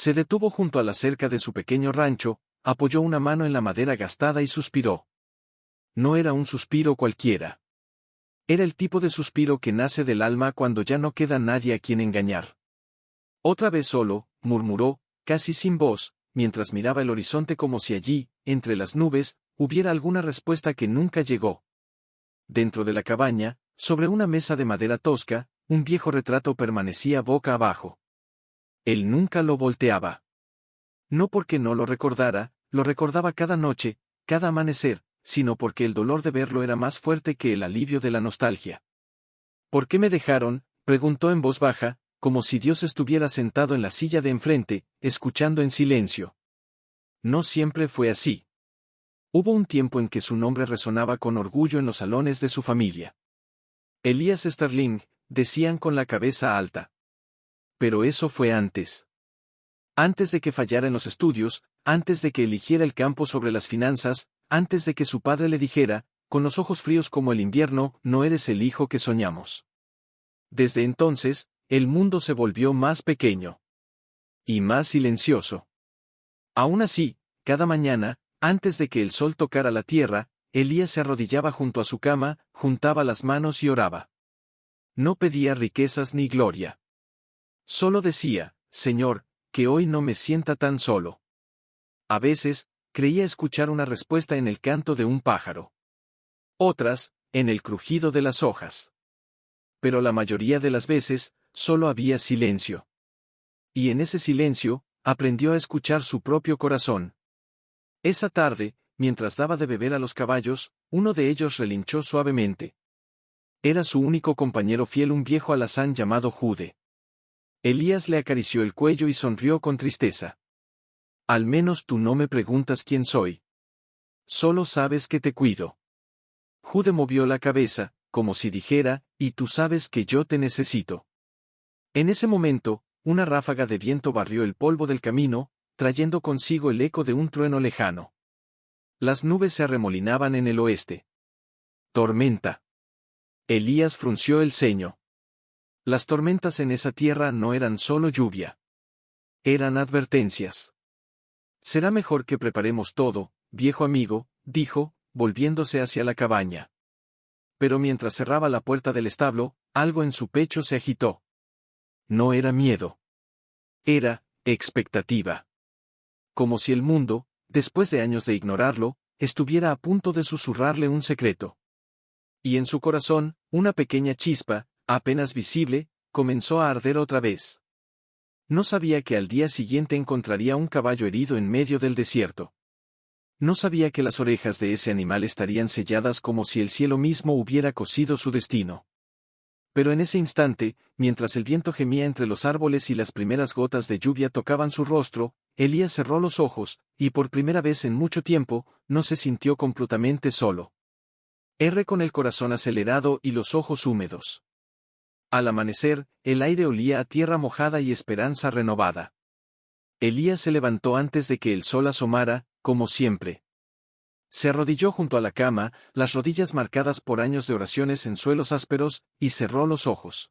Se detuvo junto a la cerca de su pequeño rancho, apoyó una mano en la madera gastada y suspiró. No era un suspiro cualquiera. Era el tipo de suspiro que nace del alma cuando ya no queda nadie a quien engañar. Otra vez solo, murmuró, casi sin voz, mientras miraba el horizonte como si allí, entre las nubes, hubiera alguna respuesta que nunca llegó. Dentro de la cabaña, sobre una mesa de madera tosca, un viejo retrato permanecía boca abajo. Él nunca lo volteaba. No porque no lo recordaba cada noche, cada amanecer, sino porque el dolor de verlo era más fuerte que el alivio de la nostalgia. ¿Por qué me dejaron?, preguntó en voz baja, como si Dios estuviera sentado en la silla de enfrente, escuchando en silencio. No siempre fue así. Hubo un tiempo en que su nombre resonaba con orgullo en los salones de su familia. Elías Sterling, decían con la cabeza alta. Pero eso fue antes. Antes de que fallara en los estudios, antes de que eligiera el campo sobre las finanzas, antes de que su padre le dijera, con los ojos fríos como el invierno, no eres el hijo que soñamos. Desde entonces, el mundo se volvió más pequeño. Y más silencioso. Aún así, cada mañana, antes de que el sol tocara la tierra, Elías se arrodillaba junto a su cama, juntaba las manos y oraba. No pedía riquezas ni gloria. Solo decía, Señor, que hoy no me sienta tan solo. A veces, creía escuchar una respuesta en el canto de un pájaro. Otras, en el crujido de las hojas. Pero la mayoría de las veces, solo había silencio. Y en ese silencio, aprendió a escuchar su propio corazón. Esa tarde, mientras daba de beber a los caballos, uno de ellos relinchó suavemente. Era su único compañero fiel, un viejo alazán llamado Jude. Elías le acarició el cuello y sonrió con tristeza. Al menos tú no me preguntas quién soy. Solo sabes que te cuido. Jude movió la cabeza, como si dijera, y tú sabes que yo te necesito. En ese momento, una ráfaga de viento barrió el polvo del camino, trayendo consigo el eco de un trueno lejano. Las nubes se arremolinaban en el oeste. Tormenta. Elías frunció el ceño. Las tormentas en esa tierra no eran solo lluvia. Eran advertencias. Será mejor que preparemos todo, viejo amigo, dijo, volviéndose hacia la cabaña. Pero mientras cerraba la puerta del establo, algo en su pecho se agitó. No era miedo. Era expectativa. Como si el mundo, después de años de ignorarlo, estuviera a punto de susurrarle un secreto. Y en su corazón, una pequeña chispa, apenas visible, comenzó a arder otra vez. No sabía que al día siguiente encontraría un caballo herido en medio del desierto. No sabía que las orejas de ese animal estarían selladas como si el cielo mismo hubiera cosido su destino. Pero en ese instante, mientras el viento gemía entre los árboles y las primeras gotas de lluvia tocaban su rostro, Elías cerró los ojos, y por primera vez en mucho tiempo, no se sintió completamente solo. Con el corazón acelerado y los ojos húmedos. Al amanecer, el aire olía a tierra mojada y esperanza renovada. Elías se levantó antes de que el sol asomara, como siempre. Se arrodilló junto a la cama, las rodillas marcadas por años de oraciones en suelos ásperos, y cerró los ojos.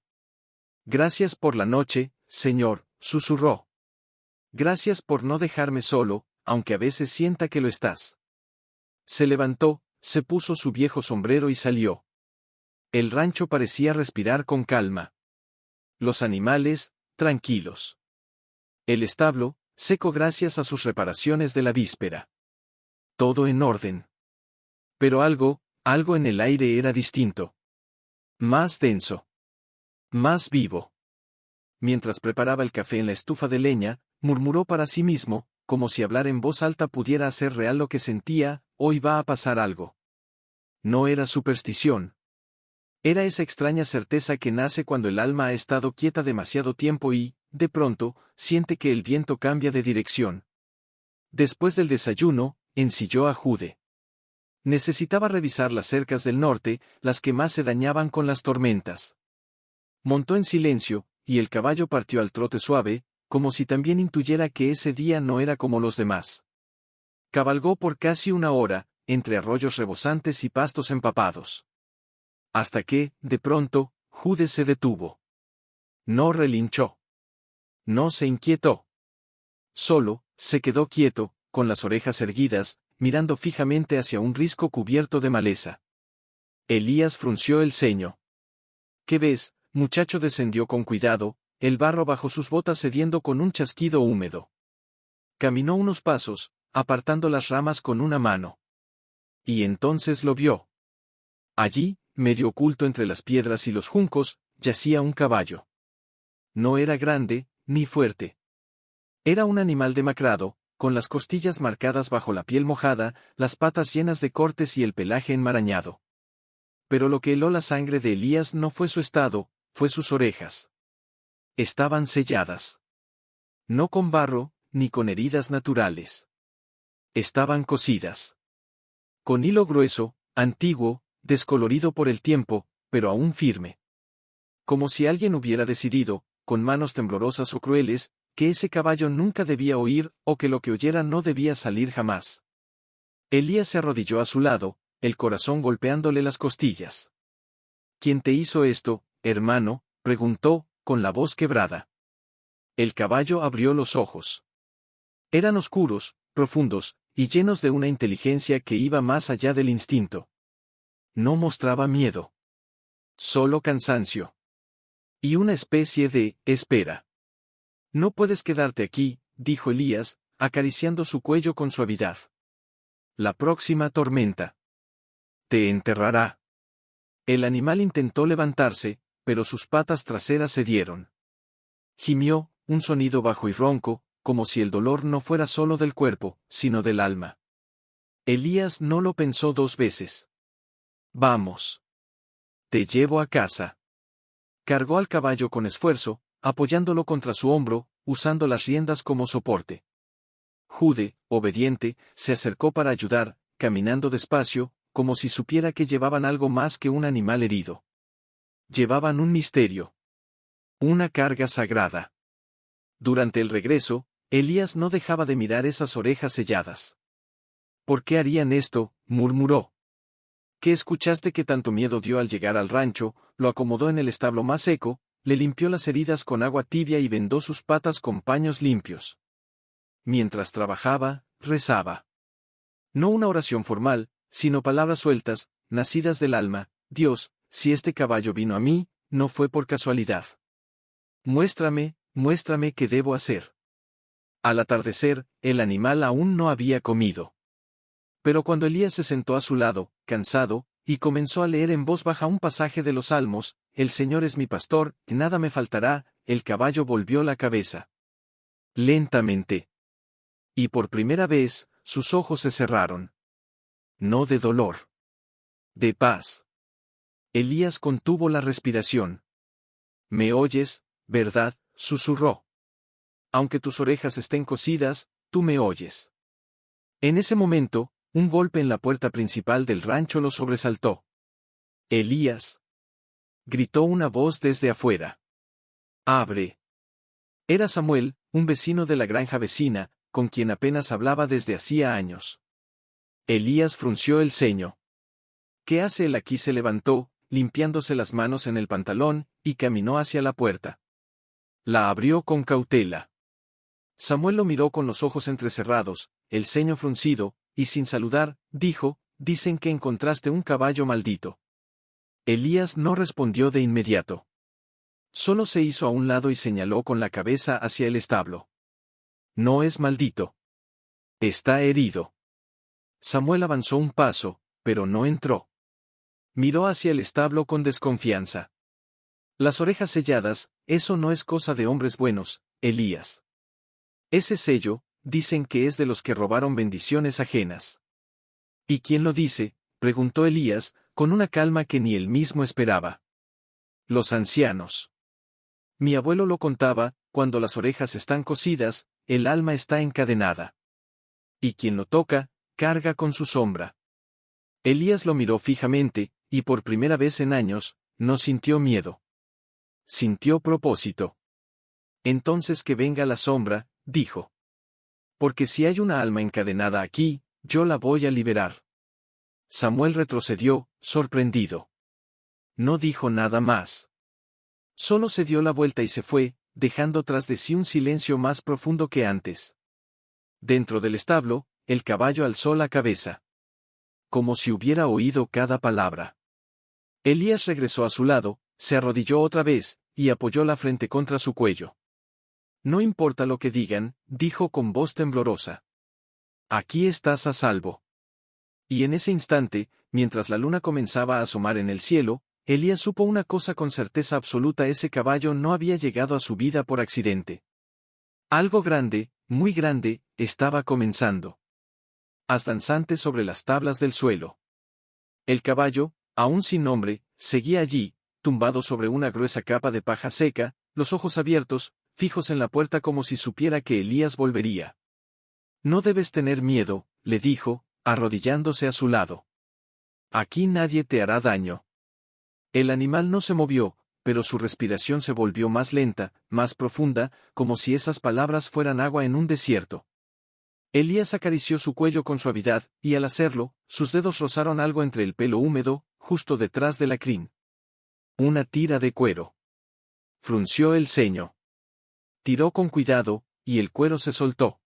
Gracias por la noche, Señor, susurró. Gracias por no dejarme solo, aunque a veces sienta que lo estás. Se levantó, se puso su viejo sombrero y salió. El rancho parecía respirar con calma. Los animales, tranquilos. El establo, seco gracias a sus reparaciones de la víspera. Todo en orden. Pero algo en el aire era distinto. Más denso. Más vivo. Mientras preparaba el café en la estufa de leña, murmuró para sí mismo, como si hablar en voz alta pudiera hacer real lo que sentía, hoy va a pasar algo. No era superstición. Era esa extraña certeza que nace cuando el alma ha estado quieta demasiado tiempo y, de pronto, siente que el viento cambia de dirección. Después del desayuno, ensilló a Jude. Necesitaba revisar las cercas del norte, las que más se dañaban con las tormentas. Montó en silencio, y el caballo partió al trote suave, como si también intuyera que ese día no era como los demás. Cabalgó por casi una hora, entre arroyos rebosantes y pastos empapados. Hasta que, de pronto, Jude se detuvo. No relinchó. No se inquietó. Solo, se quedó quieto, con las orejas erguidas, mirando fijamente hacia un risco cubierto de maleza. Elías frunció el ceño. ¿Qué ves, muchacho? Descendió con cuidado, el barro bajo sus botas cediendo con un chasquido húmedo. Caminó unos pasos, apartando las ramas con una mano. Y entonces lo vio. Allí, medio oculto entre las piedras y los juncos, yacía un caballo. No era grande, ni fuerte. Era un animal demacrado, con las costillas marcadas bajo la piel mojada, las patas llenas de cortes y el pelaje enmarañado. Pero lo que heló la sangre de Elías no fue su estado, fue sus orejas. Estaban selladas. No con barro, ni con heridas naturales. Estaban cosidas. Con hilo grueso, antiguo, descolorido por el tiempo, pero aún firme. Como si alguien hubiera decidido, con manos temblorosas o crueles, que ese caballo nunca debía oír, o que lo que oyera no debía salir jamás. Elías se arrodilló a su lado, el corazón golpeándole las costillas. ¿Quién te hizo esto, hermano?, preguntó, con la voz quebrada. El caballo abrió los ojos. Eran oscuros, profundos, y llenos de una inteligencia que iba más allá del instinto. No mostraba miedo. Solo cansancio. Y una especie de espera. No puedes quedarte aquí, dijo Elías, acariciando su cuello con suavidad. La próxima tormenta te enterrará. El animal intentó levantarse, pero sus patas traseras cedieron. Gimió, un sonido bajo y ronco, como si el dolor no fuera solo del cuerpo, sino del alma. Elías no lo pensó dos veces. Vamos. Te llevo a casa. Cargó al caballo con esfuerzo, apoyándolo contra su hombro, usando las riendas como soporte. Jude, obediente, se acercó para ayudar, caminando despacio, como si supiera que llevaban algo más que un animal herido. Llevaban un misterio. Una carga sagrada. Durante el regreso, Elías no dejaba de mirar esas orejas selladas. ¿Por qué harían esto?, murmuró. ¿Qué escuchaste que tanto miedo dio al llegar al rancho? Lo acomodó en el establo más seco, le limpió las heridas con agua tibia y vendó sus patas con paños limpios. Mientras trabajaba, rezaba. No una oración formal, sino palabras sueltas, nacidas del alma. Dios, si este caballo vino a mí, no fue por casualidad. Muéstrame, muéstrame qué debo hacer. Al atardecer, el animal aún no había comido. Pero cuando Elías se sentó a su lado, cansado, y comenzó a leer en voz baja un pasaje de los Salmos, el Señor es mi pastor, nada me faltará, el caballo volvió la cabeza. Lentamente. Y por primera vez, sus ojos se cerraron. No de dolor. De paz. Elías contuvo la respiración. ¿Me oyes, verdad?, susurró. Aunque tus orejas estén cosidas, tú me oyes. En ese momento, un golpe en la puerta principal del rancho lo sobresaltó. Elías. Gritó una voz desde afuera. Abre. Era Samuel, un vecino de la granja vecina, con quien apenas hablaba desde hacía años. Elías frunció el ceño. ¿Qué hace él aquí? Se levantó, limpiándose las manos en el pantalón, y caminó hacia la puerta. La abrió con cautela. Samuel lo miró con los ojos entrecerrados, el ceño fruncido, y sin saludar, dijo, dicen que encontraste un caballo maldito. Elías no respondió de inmediato. Solo se hizo a un lado y señaló con la cabeza hacia el establo. No es maldito. Está herido. Samuel avanzó un paso, pero no entró. Miró hacia el establo con desconfianza. Las orejas selladas, eso no es cosa de hombres buenos, Elías. Ese sello, dicen que es de los que robaron bendiciones ajenas. ¿Y quién lo dice?, preguntó Elías, con una calma que ni él mismo esperaba. Los ancianos. Mi abuelo lo contaba, cuando las orejas están cosidas, el alma está encadenada. Y quien lo toca, carga con su sombra. Elías lo miró fijamente, y por primera vez en años, no sintió miedo. Sintió propósito. Entonces que venga la sombra, dijo. Porque si hay una alma encadenada aquí, yo la voy a liberar. Samuel retrocedió, sorprendido. No dijo nada más. Solo se dio la vuelta y se fue, dejando tras de sí un silencio más profundo que antes. Dentro del establo, el caballo alzó la cabeza, como si hubiera oído cada palabra. Elías regresó a su lado, se arrodilló otra vez, y apoyó la frente contra su cuello. No importa lo que digan, dijo con voz temblorosa. Aquí estás a salvo. Y en ese instante, mientras la luna comenzaba a asomar en el cielo, Elías supo una cosa con certeza absoluta: ese caballo no había llegado a su vida por accidente. Algo grande, muy grande, estaba comenzando. Danzante sobre las tablas del suelo. El caballo, aún sin nombre, seguía allí, tumbado sobre una gruesa capa de paja seca, los ojos abiertos, fijos en la puerta como si supiera que Elías volvería. No debes tener miedo, le dijo, arrodillándose a su lado. Aquí nadie te hará daño. El animal no se movió, pero su respiración se volvió más lenta, más profunda, como si esas palabras fueran agua en un desierto. Elías acarició su cuello con suavidad, y al hacerlo, sus dedos rozaron algo entre el pelo húmedo, justo detrás de la crin. Una tira de cuero. Frunció el ceño. Tiró con cuidado, y el cuero se soltó.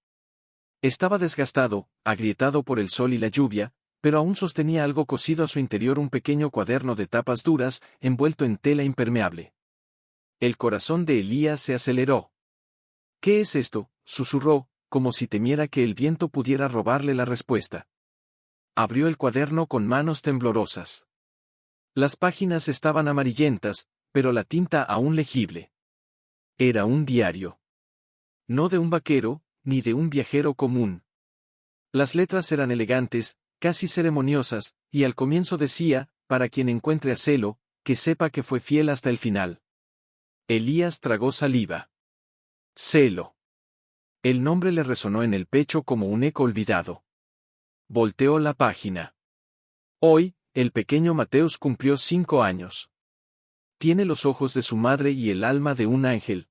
Estaba desgastado, agrietado por el sol y la lluvia, pero aún sostenía algo cosido a su interior: un pequeño cuaderno de tapas duras, envuelto en tela impermeable. El corazón de Elías se aceleró. ¿Qué es esto?, susurró, como si temiera que el viento pudiera robarle la respuesta. Abrió el cuaderno con manos temblorosas. Las páginas estaban amarillentas, pero la tinta aún legible. Era un diario. No de un vaquero, ni de un viajero común. Las letras eran elegantes, casi ceremoniosas, y al comienzo decía: para quien encuentre a Celo, que sepa que fue fiel hasta el final. Elías tragó saliva. Celo. El nombre le resonó en el pecho como un eco olvidado. Volteó la página. Hoy, el pequeño Mateus cumplió 5 años. Tiene los ojos de su madre y el alma de un ángel.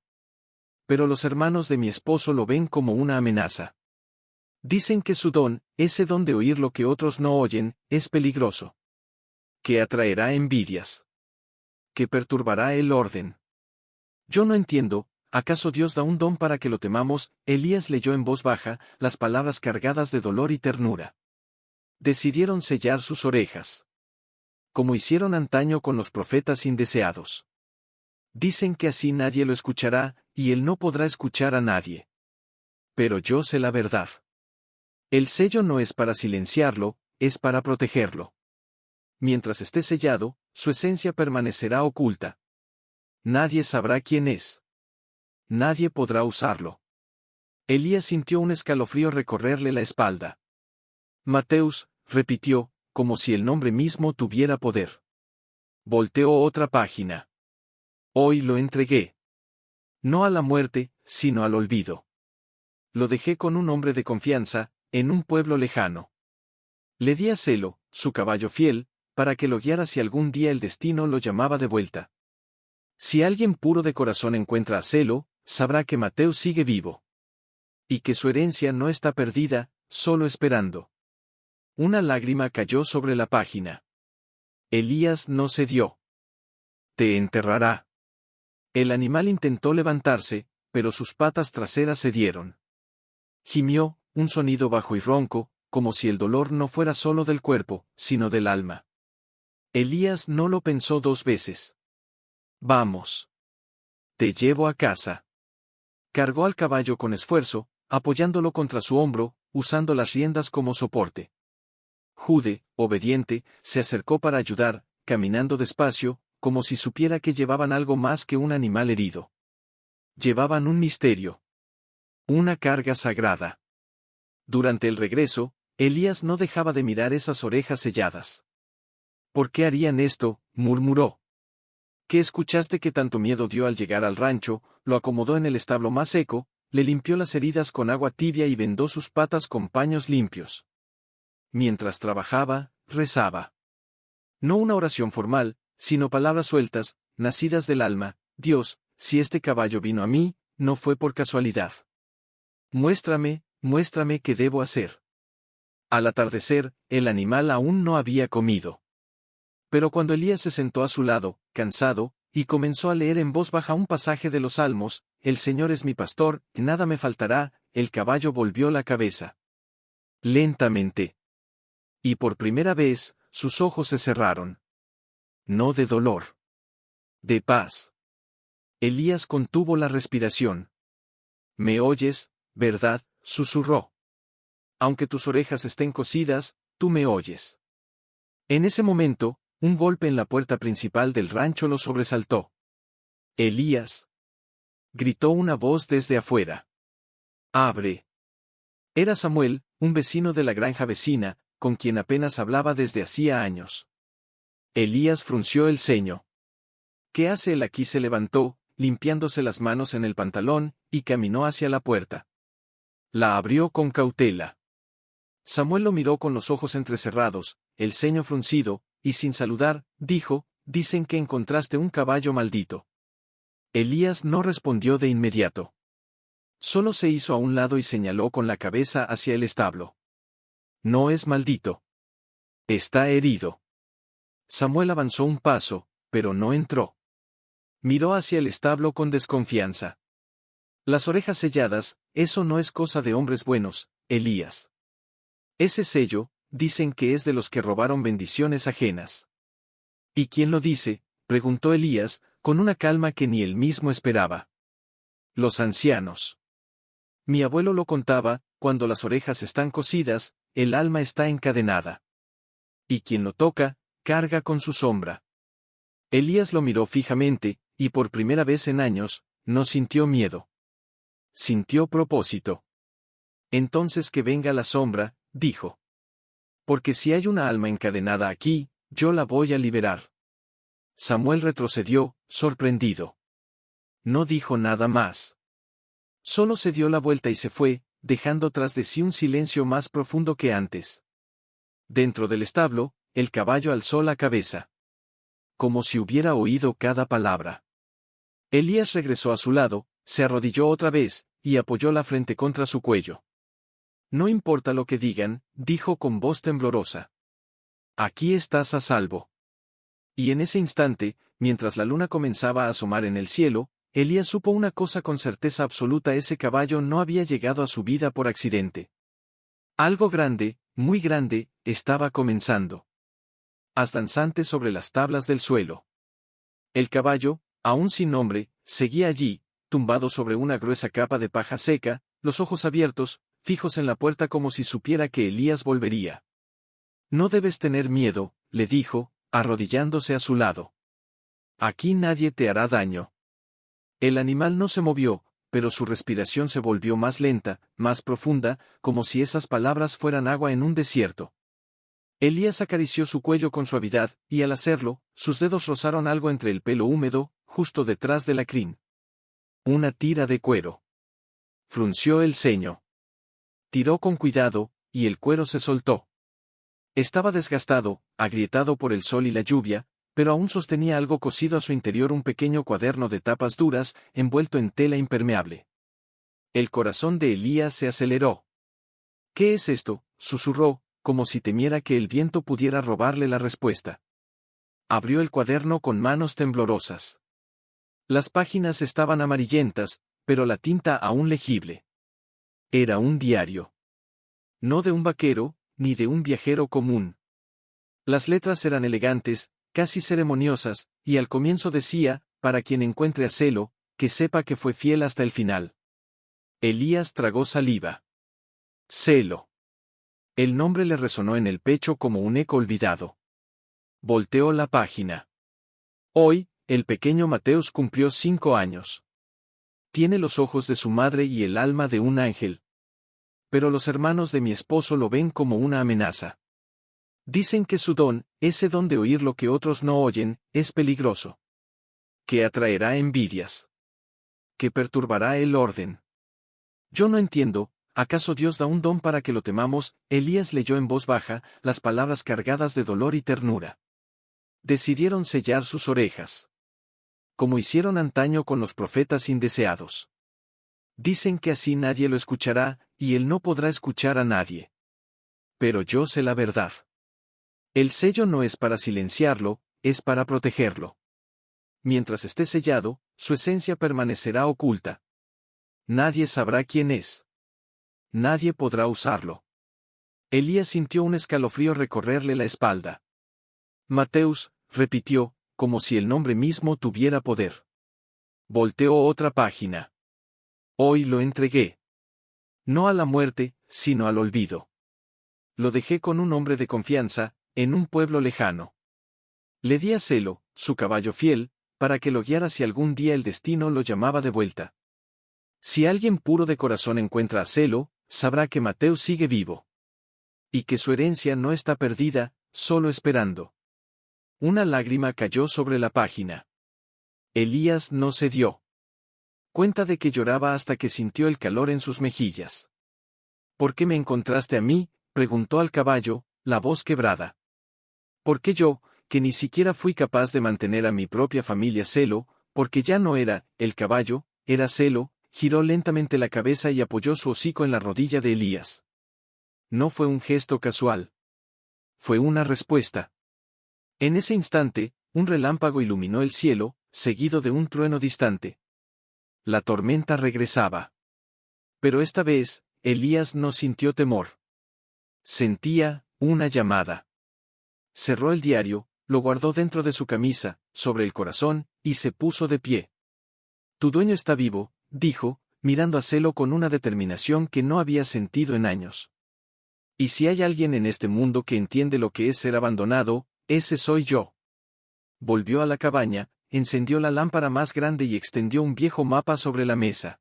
Pero los hermanos de mi esposo lo ven como una amenaza. Dicen que su don, ese don de oír lo que otros no oyen, es peligroso. Que atraerá envidias. Que perturbará el orden. Yo no entiendo. ¿Acaso Dios da un don para que lo temamos? Elías leyó en voz baja, las palabras cargadas de dolor y ternura. Decidieron sellar sus orejas. Como hicieron antaño con los profetas indeseados. Dicen que así nadie lo escuchará, y él no podrá escuchar a nadie. Pero yo sé la verdad. El sello no es para silenciarlo, es para protegerlo. Mientras esté sellado, su esencia permanecerá oculta. Nadie sabrá quién es. Nadie podrá usarlo. Elías sintió un escalofrío recorrerle la espalda. Mateus, repitió, como si el nombre mismo tuviera poder. Volteó otra página. Hoy lo entregué. No a la muerte, sino al olvido. Lo dejé con un hombre de confianza, en un pueblo lejano. Le di a Celo, su caballo fiel, para que lo guiara si algún día el destino lo llamaba de vuelta. Si alguien puro de corazón encuentra a Celo, sabrá que Mateus sigue vivo. Y que su herencia no está perdida, solo esperando. Una lágrima cayó sobre la página. Elías no cedió. Te enterrará. El animal intentó levantarse, pero sus patas traseras cedieron. Gimió, un sonido bajo y ronco, como si el dolor no fuera solo del cuerpo, sino del alma. Elías no lo pensó 2 veces. Vamos. Te llevo a casa. Cargó al caballo con esfuerzo, apoyándolo contra su hombro, usando las riendas como soporte. Jude, obediente, se acercó para ayudar, caminando despacio, como si supiera que llevaban algo más que un animal herido. Llevaban un misterio. Una carga sagrada. Durante el regreso, Elías no dejaba de mirar esas orejas selladas. ¿Por qué harían esto?, murmuró. ¿Qué escuchaste que tanto miedo dio al llegar al rancho? Lo acomodó en el establo más seco, le limpió las heridas con agua tibia y vendó sus patas con paños limpios. Mientras trabajaba, rezaba. No una oración formal, sino palabras sueltas, nacidas del alma: Dios, si este caballo vino a mí, no fue por casualidad. Muéstrame qué debo hacer. Al atardecer, el animal aún no había comido. Pero cuando Elías se sentó a su lado, cansado, y comenzó a leer en voz baja un pasaje de los Salmos: El Señor es mi pastor, nada me faltará, el caballo volvió la cabeza. Lentamente. Y por primera vez, sus ojos se cerraron. No de dolor. De paz. Elías contuvo la respiración. «¿Me oyes, verdad?», susurró. «Aunque tus orejas estén cosidas, tú me oyes». En ese momento, un golpe en la puerta principal del rancho lo sobresaltó. «Elías», gritó una voz desde afuera. «Abre». Era Samuel, un vecino de la granja vecina, con quien apenas hablaba desde hacía años. Elías frunció el ceño. «¿Qué hace él aquí?», se levantó, limpiándose las manos en el pantalón, y caminó hacia la puerta. La abrió con cautela. Samuel lo miró con los ojos entrecerrados, el ceño fruncido, y sin saludar, dijo: «Dicen que encontraste un caballo maldito». Elías no respondió de inmediato. Solo se hizo a un lado y señaló con la cabeza hacia el establo. «No es maldito. Está herido». Samuel avanzó un paso, pero no entró. Miró hacia el establo con desconfianza. «Las orejas selladas, eso no es cosa de hombres buenos, Elías. Ese sello, dicen que es de los que robaron bendiciones ajenas». «¿Y quién lo dice?», preguntó Elías, con una calma que ni él mismo esperaba. «Los ancianos. Mi abuelo lo contaba: cuando las orejas están cosidas, el alma está encadenada. Y quien lo toca, carga con su sombra». Elías lo miró fijamente, y por primera vez en años, no sintió miedo. Sintió propósito. «Entonces que venga la sombra», dijo. «Porque si hay una alma encadenada aquí, yo la voy a liberar». Samuel retrocedió, sorprendido. No dijo nada más. Solo se dio la vuelta y se fue, dejando tras de sí un silencio más profundo que antes. Dentro del establo, el caballo alzó la cabeza. Como si hubiera oído cada palabra. Elías regresó a su lado, se arrodilló otra vez, y apoyó la frente contra su cuello. «No importa lo que digan», dijo con voz temblorosa. «Aquí estás a salvo». Y en ese instante, mientras la luna comenzaba a asomar en el cielo, Elías supo una cosa con certeza absoluta: ese caballo no había llegado a su vida por accidente. Algo grande, muy grande, estaba comenzando. Haz danzante sobre las tablas del suelo. El caballo, aún sin nombre, seguía allí, tumbado sobre una gruesa capa de paja seca, los ojos abiertos, fijos en la puerta como si supiera que Elías volvería. «No debes tener miedo», le dijo, arrodillándose a su lado. «Aquí nadie te hará daño». El animal no se movió, pero su respiración se volvió más lenta, más profunda, como si esas palabras fueran agua en un desierto. Elías acarició su cuello con suavidad, y al hacerlo, sus dedos rozaron algo entre el pelo húmedo, justo detrás de la crin. Una tira de cuero. Frunció el ceño. Tiró con cuidado, y el cuero se soltó. Estaba desgastado, agrietado por el sol y la lluvia, pero aún sostenía algo cosido a su interior: un pequeño cuaderno de tapas duras, envuelto en tela impermeable. El corazón de Elías se aceleró. «¿Qué es esto?», susurró, como si temiera que el viento pudiera robarle la respuesta. Abrió el cuaderno con manos temblorosas. Las páginas estaban amarillentas, pero la tinta aún legible. Era un diario. No de un vaquero, ni de un viajero común. Las letras eran elegantes, casi ceremoniosas, y al comienzo decía: «Para quien encuentre a Celo, que sepa que fue fiel hasta el final». Elías tragó saliva. Celo. El nombre le resonó en el pecho como un eco olvidado. Volteó la página. Hoy, el pequeño Mateus cumplió 5 años. Tiene los ojos de su madre y el alma de un ángel. Pero los hermanos de mi esposo lo ven como una amenaza. Dicen que su don, ese don de oír lo que otros no oyen, es peligroso. Que atraerá envidias. Que perturbará el orden. Yo no entiendo, ¿acaso Dios da un don para que lo temamos? Elías leyó en voz baja, las palabras cargadas de dolor y ternura. Decidieron sellar sus orejas. Como hicieron antaño con los profetas indeseados. Dicen que así nadie lo escuchará, y él no podrá escuchar a nadie. Pero yo sé la verdad. El sello no es para silenciarlo, es para protegerlo. Mientras esté sellado, su esencia permanecerá oculta. Nadie sabrá quién es. nadie podrá usarlo. Elías sintió un escalofrío recorrerle la espalda. Mateus, repitió, como si el nombre mismo tuviera poder. Volteó otra página. Hoy lo entregué. No a la muerte, sino al olvido. Lo dejé con un hombre de confianza, en un pueblo lejano. Le di a Celo, su caballo fiel, para que lo guiara si algún día el destino lo llamaba de vuelta. Si alguien puro de corazón encuentra a Celo, sabrá que Mateus sigue vivo. Y que su herencia no está perdida, solo esperando. Una lágrima cayó sobre la página. Elías no se dio cuenta de que lloraba hasta que sintió el calor en sus mejillas. ¿Por qué me encontraste a mí?, preguntó al caballo, la voz quebrada. Porque yo, que ni siquiera fui capaz de mantener a mi propia familia Celo, porque ya no era el caballo, era Celo, giró lentamente la cabeza y apoyó su hocico en la rodilla de Elías. No fue un gesto casual. Fue una respuesta. En ese instante, un relámpago iluminó el cielo, seguido de un trueno distante. La tormenta regresaba. Pero esta vez, Elías no sintió temor. Sentía una llamada. Cerró el diario, lo guardó dentro de su camisa, sobre el corazón, y se puso de pie. Tu dueño está vivo, dijo, mirando a Celo con una determinación que no había sentido en años. Y si hay alguien en este mundo que entiende lo que es ser abandonado, ese soy yo. Volvió a la cabaña, encendió la lámpara más grande y extendió un viejo mapa sobre la mesa.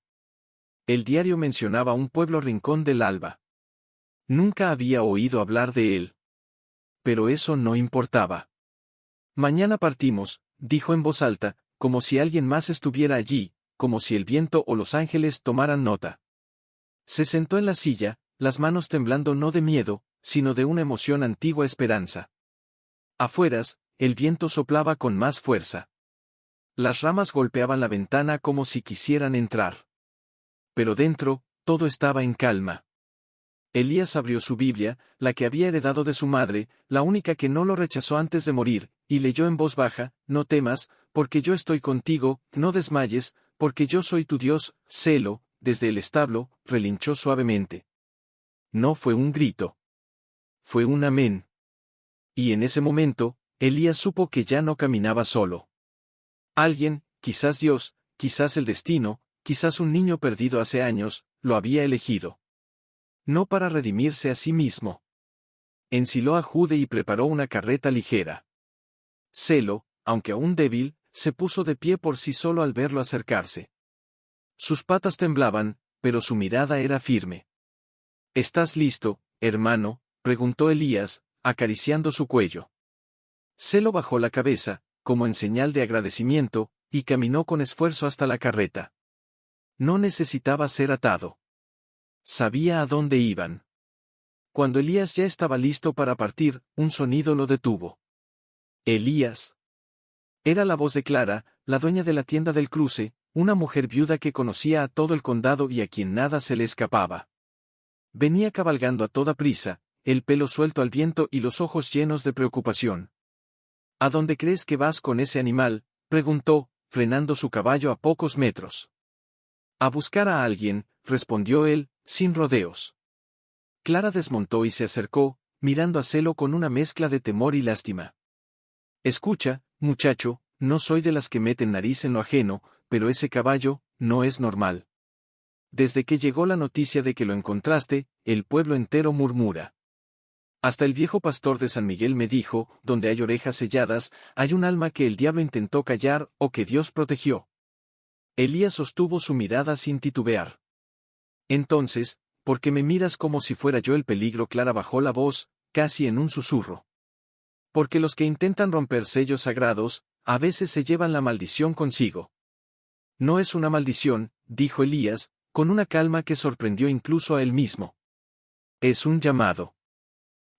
El diario mencionaba un pueblo rincón del Alba. Nunca había oído hablar de él. Pero eso no importaba. Mañana partimos, dijo en voz alta, como si alguien más estuviera allí, como si el viento o los ángeles tomaran nota. Se sentó en la silla, las manos temblando no de miedo, sino de una emoción antigua esperanza. Afueras, el viento soplaba con más fuerza. Las ramas golpeaban la ventana como si quisieran entrar. Pero dentro, todo estaba en calma. Elías abrió su Biblia, la que había heredado de su madre, la única que no lo rechazó antes de morir, y leyó en voz baja, no temas, porque yo estoy contigo, no desmayes, porque yo soy tu Dios, Celo, desde el establo, relinchó suavemente. No fue un grito. Fue un amén. Y en ese momento, Elías supo que ya no caminaba solo. Alguien, quizás Dios, quizás el destino, quizás un niño perdido hace años, lo había elegido. No para redimirse a sí mismo. Ensiló a Jude y preparó una carreta ligera. Celo, aunque aún débil, se puso de pie por sí solo al verlo acercarse. Sus patas temblaban, pero su mirada era firme. ¿Estás listo, hermano?, preguntó Elías, acariciando su cuello. Celo bajó la cabeza, como en señal de agradecimiento, y caminó con esfuerzo hasta la carreta. No necesitaba ser atado. Sabía a dónde iban. Cuando Elías ya estaba listo para partir, un sonido lo detuvo. Elías. Era la voz de Clara, la dueña de la tienda del cruce, una mujer viuda que conocía a todo el condado y a quien nada se le escapaba. Venía cabalgando a toda prisa, el pelo suelto al viento y los ojos llenos de preocupación. ¿A dónde crees que vas con ese animal?, preguntó, frenando su caballo a pocos metros. A buscar a alguien, respondió él, sin rodeos. Clara desmontó y se acercó, mirando a Celo con una mezcla de temor y lástima. Escucha, muchacho, no soy de las que meten nariz en lo ajeno, pero ese caballo, no es normal. Desde que llegó la noticia de que lo encontraste, el pueblo entero murmura. Hasta el viejo pastor de San Miguel me dijo, donde hay orejas selladas, hay un alma que el diablo intentó callar o que Dios protegió. Elías sostuvo su mirada sin titubear. Entonces, ¿por qué me miras como si fuera yo el peligro? Clara bajó la voz, casi en un susurro. Porque los que intentan romper sellos sagrados, a veces se llevan la maldición consigo. No es una maldición, dijo Elías, con una calma que sorprendió incluso a él mismo. Es un llamado.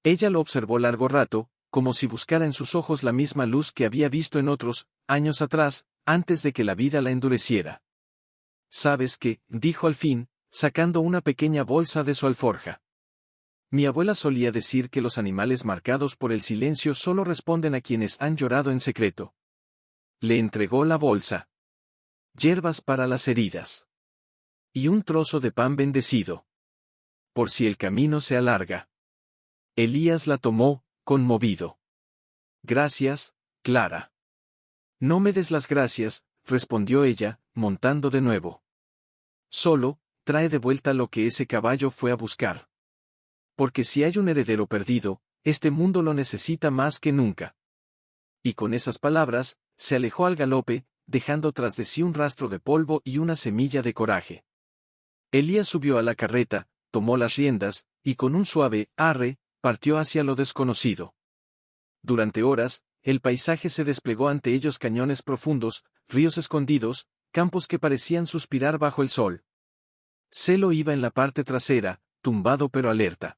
Ella lo observó largo rato, como si buscara en sus ojos la misma luz que había visto en otros, años atrás, antes de que la vida la endureciera. ¿Sabes qué?, dijo al fin, sacando una pequeña bolsa de su alforja. Mi abuela solía decir que los animales marcados por el silencio solo responden a quienes han llorado en secreto. Le entregó la bolsa. Hierbas para las heridas. Y un trozo de pan bendecido. por si el camino se alarga. Elías la tomó, conmovido. Gracias, Clara. No me des las gracias, respondió ella, montando de nuevo. Solo, trae de vuelta lo que ese caballo fue a buscar. Porque si hay un heredero perdido, este mundo lo necesita más que nunca. Y con esas palabras, se alejó al galope, dejando tras de sí un rastro de polvo y una semilla de coraje. Elías subió a la carreta, tomó las riendas, y con un suave arre, partió hacia lo desconocido. Durante horas, el paisaje se desplegó ante ellos: cañones profundos, ríos escondidos, campos que parecían suspirar bajo el sol. Celo iba en la parte trasera, tumbado pero alerta.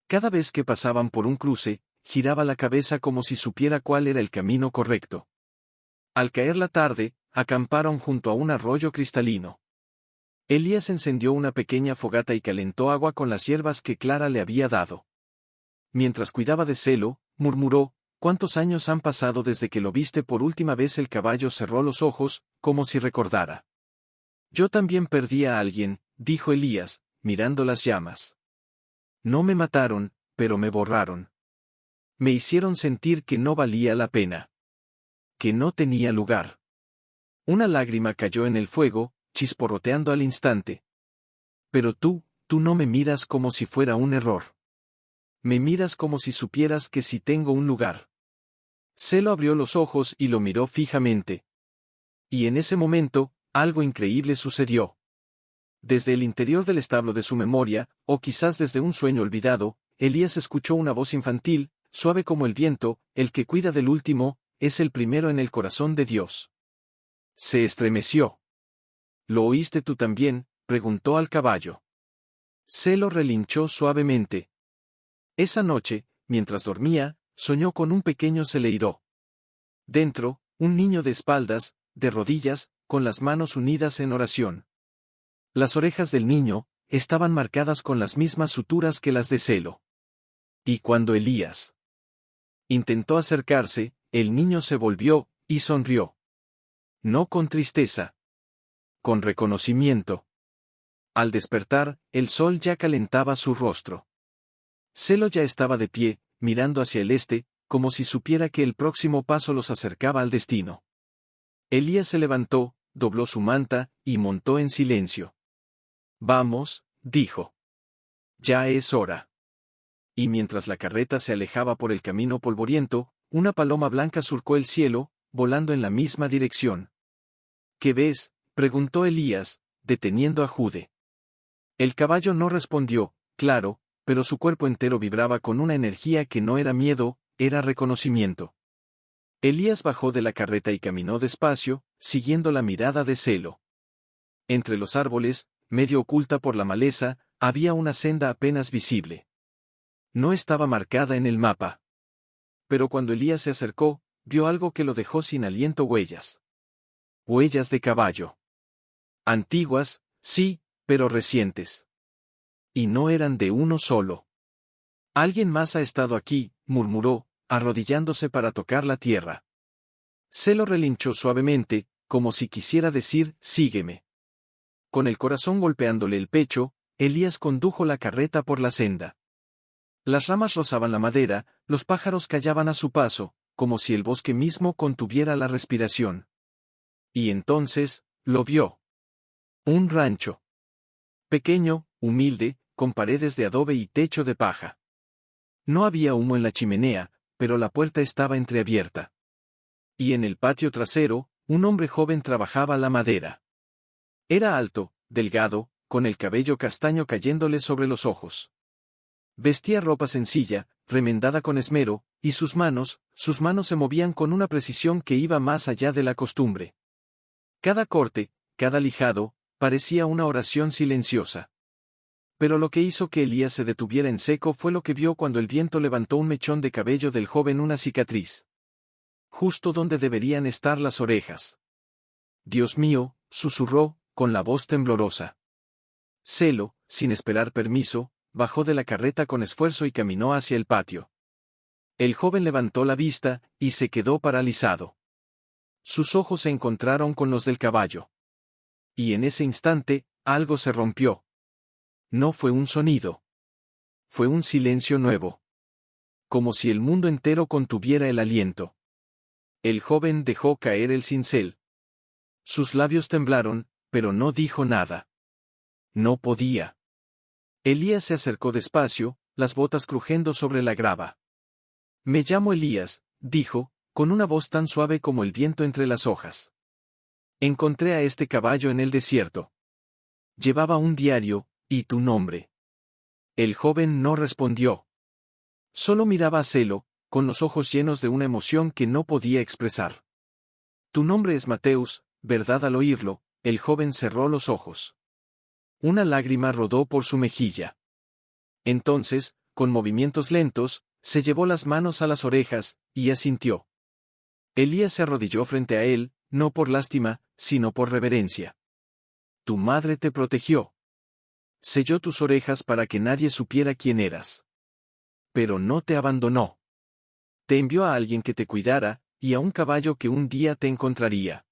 Cada vez que pasaban por un cruce, giraba la cabeza como si supiera cuál era el camino correcto. Al caer la tarde, acamparon junto a un arroyo cristalino. Elías encendió una pequeña fogata y calentó agua con las hierbas que Clara le había dado. Mientras cuidaba de Celo, murmuró: «¿Cuántos años han pasado desde que lo viste por última vez?» El caballo cerró los ojos, como si recordara. «Yo también perdí a alguien», dijo Elías, mirando las llamas. «No me mataron, pero me borraron. Me hicieron sentir que no valía la pena. Que no tenía lugar». Una lágrima cayó en el fuego, chisporroteando al instante. «Pero tú no me miras como si fuera un error. Me miras como si supieras que sí tengo un lugar». Celo abrió los ojos y lo miró fijamente. Y en ese momento, algo increíble sucedió. Desde el interior del establo de su memoria, o quizás desde un sueño olvidado, Elías escuchó una voz infantil, suave como el viento: «El que cuida del último, es el primero en el corazón de Dios». Se estremeció. «¿Lo oíste tú también?», preguntó al caballo. Celo relinchó suavemente. Esa noche, mientras dormía, soñó con un pequeño celeiro. Dentro, un niño de espaldas, de rodillas, con las manos unidas en oración. Las orejas del niño estaban marcadas con las mismas suturas que las de Celo. Y cuando Elías intentó acercarse, el niño se volvió y sonrió. No con tristeza. Con reconocimiento. Al despertar, el sol ya calentaba su rostro. Celo ya estaba de pie, mirando hacia el este, como si supiera que el próximo paso los acercaba al destino. Elías se levantó, dobló su manta, y montó en silencio. «Vamos», dijo. «Ya es hora». Y mientras la carreta se alejaba por el camino polvoriento, una paloma blanca surcó el cielo, volando en la misma dirección. «¿Qué ves?», preguntó Elías, deteniendo a Jude. El caballo no respondió, claro, pero su cuerpo entero vibraba con una energía que no era miedo, era reconocimiento. Elías bajó de la carreta y caminó despacio, siguiendo la mirada de Celo. Entre los árboles, medio oculta por la maleza, había una senda apenas visible. No estaba marcada en el mapa. Pero cuando Elías se acercó, vio algo que lo dejó sin aliento: huellas. Huellas de caballo. Antiguas, sí, pero recientes. Y no eran de uno solo. «Alguien más ha estado aquí», murmuró, arrodillándose para tocar la tierra. Celo relinchó suavemente, como si quisiera decir: «Sígueme». Con el corazón golpeándole el pecho, Elías condujo la carreta por la senda. Las ramas rozaban la madera, los pájaros callaban a su paso, como si el bosque mismo contuviera la respiración. Y entonces, lo vio. Un rancho. Pequeño, humilde, con paredes de adobe y techo de paja. No había humo en la chimenea, pero la puerta estaba entreabierta. Y en el patio trasero, un hombre joven trabajaba la madera. Era alto, delgado, con el cabello castaño cayéndole sobre los ojos. Vestía ropa sencilla, remendada con esmero, y sus manos se movían con una precisión que iba más allá de la costumbre. Cada corte, cada lijado, parecía una oración silenciosa. Pero lo que hizo que Elías se detuviera en seco fue lo que vio cuando el viento levantó un mechón de cabello del joven, una cicatriz. Justo donde deberían estar las orejas. «Dios mío», susurró, con la voz temblorosa. Celo, sin esperar permiso, bajó de la carreta con esfuerzo y caminó hacia el patio. El joven levantó la vista, y se quedó paralizado. Sus ojos se encontraron con los del caballo. Y en ese instante, algo se rompió. No fue un sonido. Fue un silencio nuevo. Como si el mundo entero contuviera el aliento. El joven dejó caer el cincel. Sus labios temblaron, pero no dijo nada. No podía. Elías se acercó despacio, las botas crujiendo sobre la grava. Me llamo Elías, dijo, con una voz tan suave como el viento entre las hojas. Encontré a este caballo en el desierto. Llevaba un diario, ¿y tu nombre? El joven no respondió. Solo miraba a Celo, con los ojos llenos de una emoción que no podía expresar. Tu nombre es Mateus, ¿verdad? Al oírlo, el joven cerró los ojos. Una lágrima rodó por su mejilla. Entonces, con movimientos lentos, se llevó las manos a las orejas, y asintió. Elías se arrodilló frente a él, no por lástima, sino por reverencia. Tu madre te protegió. Selló tus orejas para que nadie supiera quién eras. Pero no te abandonó. Te envió a alguien que te cuidara, y a un caballo que un día te encontraría.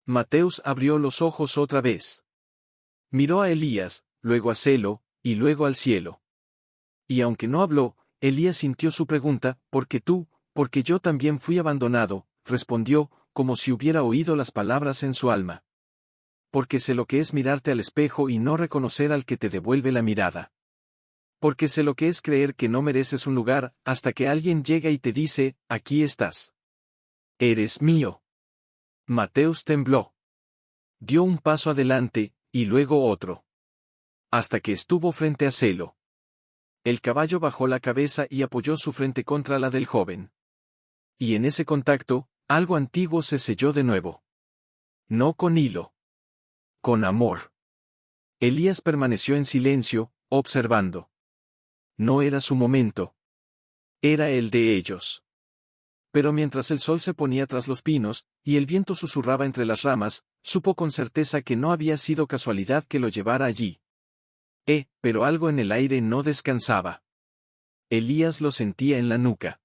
Mateus abrió los ojos otra vez. Miró a Elías, luego a Celo, y luego al cielo. Y aunque no habló, Elías sintió su pregunta, porque tú, porque yo también fui abandonado, respondió, como si hubiera oído las palabras en su alma. Porque sé lo que es mirarte al espejo y no reconocer al que te devuelve la mirada. Porque sé lo que es creer que no mereces un lugar, hasta que alguien llega y te dice, aquí estás. Eres mío. Mateus tembló. Dio un paso adelante, y luego otro. Hasta que estuvo frente a Celo. El caballo bajó la cabeza y apoyó su frente contra la del joven. Y en ese contacto, algo antiguo se selló de nuevo. No con hilo. Con amor. Elías permaneció en silencio, observando. No era su momento. Era el de ellos. Pero mientras el sol se ponía tras los pinos, y el viento susurraba entre las ramas, supo con certeza que no había sido casualidad que lo llevara allí. Pero algo en el aire no descansaba. Elías lo sentía en la nuca.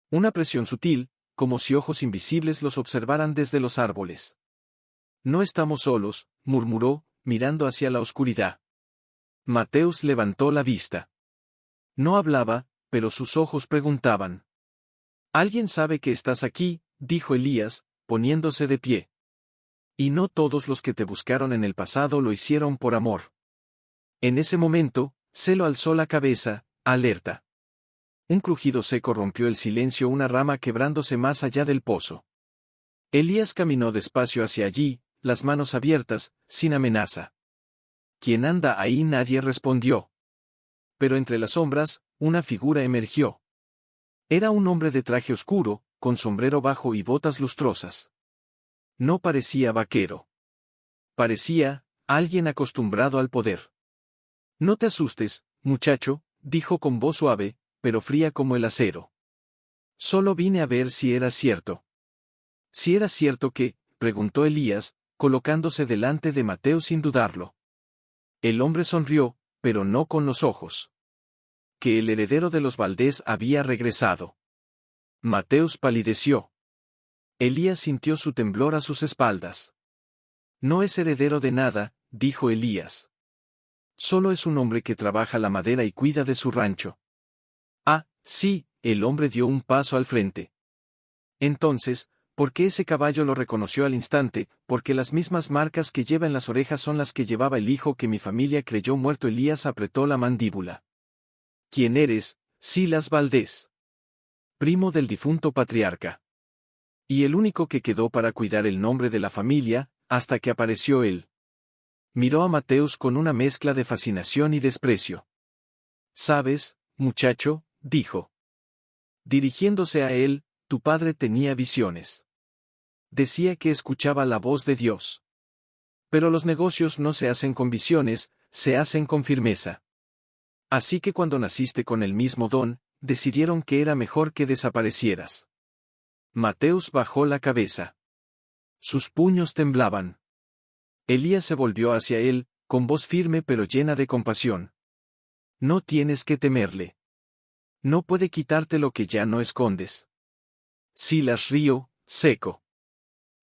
Una presión sutil, como si ojos invisibles los observaran desde los árboles. No estamos solos, murmuró, mirando hacia la oscuridad. Mateus levantó la vista. No hablaba, pero sus ojos preguntaban. Alguien sabe que estás aquí, dijo Elías, poniéndose de pie. Y no todos los que te buscaron en el pasado lo hicieron por amor. En ese momento, Celo alzó la cabeza, alerta. Un crujido seco rompió el silencio, una rama quebrándose más allá del pozo. Elías caminó despacio hacia allí, las manos abiertas, sin amenaza. ¿Quién anda ahí? Nadie respondió. Pero entre las sombras, una figura emergió. Era un hombre de traje oscuro, con sombrero bajo y botas lustrosas. No parecía vaquero. Parecía, alguien acostumbrado al poder. No te asustes, muchacho, dijo con voz suave, pero fría como el acero. Solo vine a ver si era cierto. Si era cierto que, preguntó Elías, colocándose delante de Mateo sin dudarlo. El hombre sonrió, pero no con los ojos. Que el heredero de los Valdés había regresado. Mateus palideció. Elías sintió su temblor a sus espaldas. No es heredero de nada, dijo Elías. Solo es un hombre que trabaja la madera y cuida de su rancho. Ah, sí, el hombre dio un paso al frente. Entonces, ¿por qué ese caballo lo reconoció al instante? Porque las mismas marcas que lleva en las orejas son las que llevaba el hijo que mi familia creyó muerto. Elías apretó la mandíbula. ¿Quién eres, Silas Valdés? Primo del difunto patriarca. Y el único que quedó para cuidar el nombre de la familia, hasta que apareció él. Miró a Mateus con una mezcla de fascinación y desprecio. ¿Sabes, muchacho?, dijo. Dirigiéndose a él, tu padre tenía visiones. Decía que escuchaba la voz de Dios. Pero los negocios no se hacen con visiones, se hacen con firmeza. Así que cuando naciste con el mismo don, decidieron que era mejor que desaparecieras. Mateus bajó la cabeza. Sus puños temblaban. Elías se volvió hacia él, con voz firme pero llena de compasión. No tienes que temerle. No puede quitarte lo que ya no escondes. Silas rió, seco.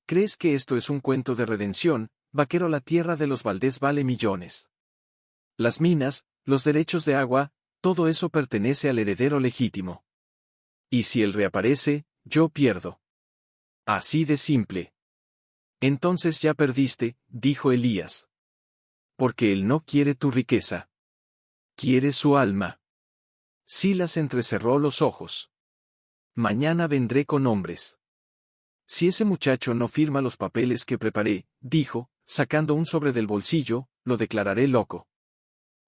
¿Crees que esto es un cuento de redención, vaquero? La tierra de los Valdés vale millones. Las minas, los derechos de agua, todo eso pertenece al heredero legítimo. Y si él reaparece, yo pierdo. Así de simple. Entonces ya perdiste, dijo Elías. Porque él no quiere tu riqueza. Quiere su alma. Silas entrecerró los ojos. Mañana vendré con hombres. Si ese muchacho no firma los papeles que preparé, dijo, sacando un sobre del bolsillo, lo declararé loco.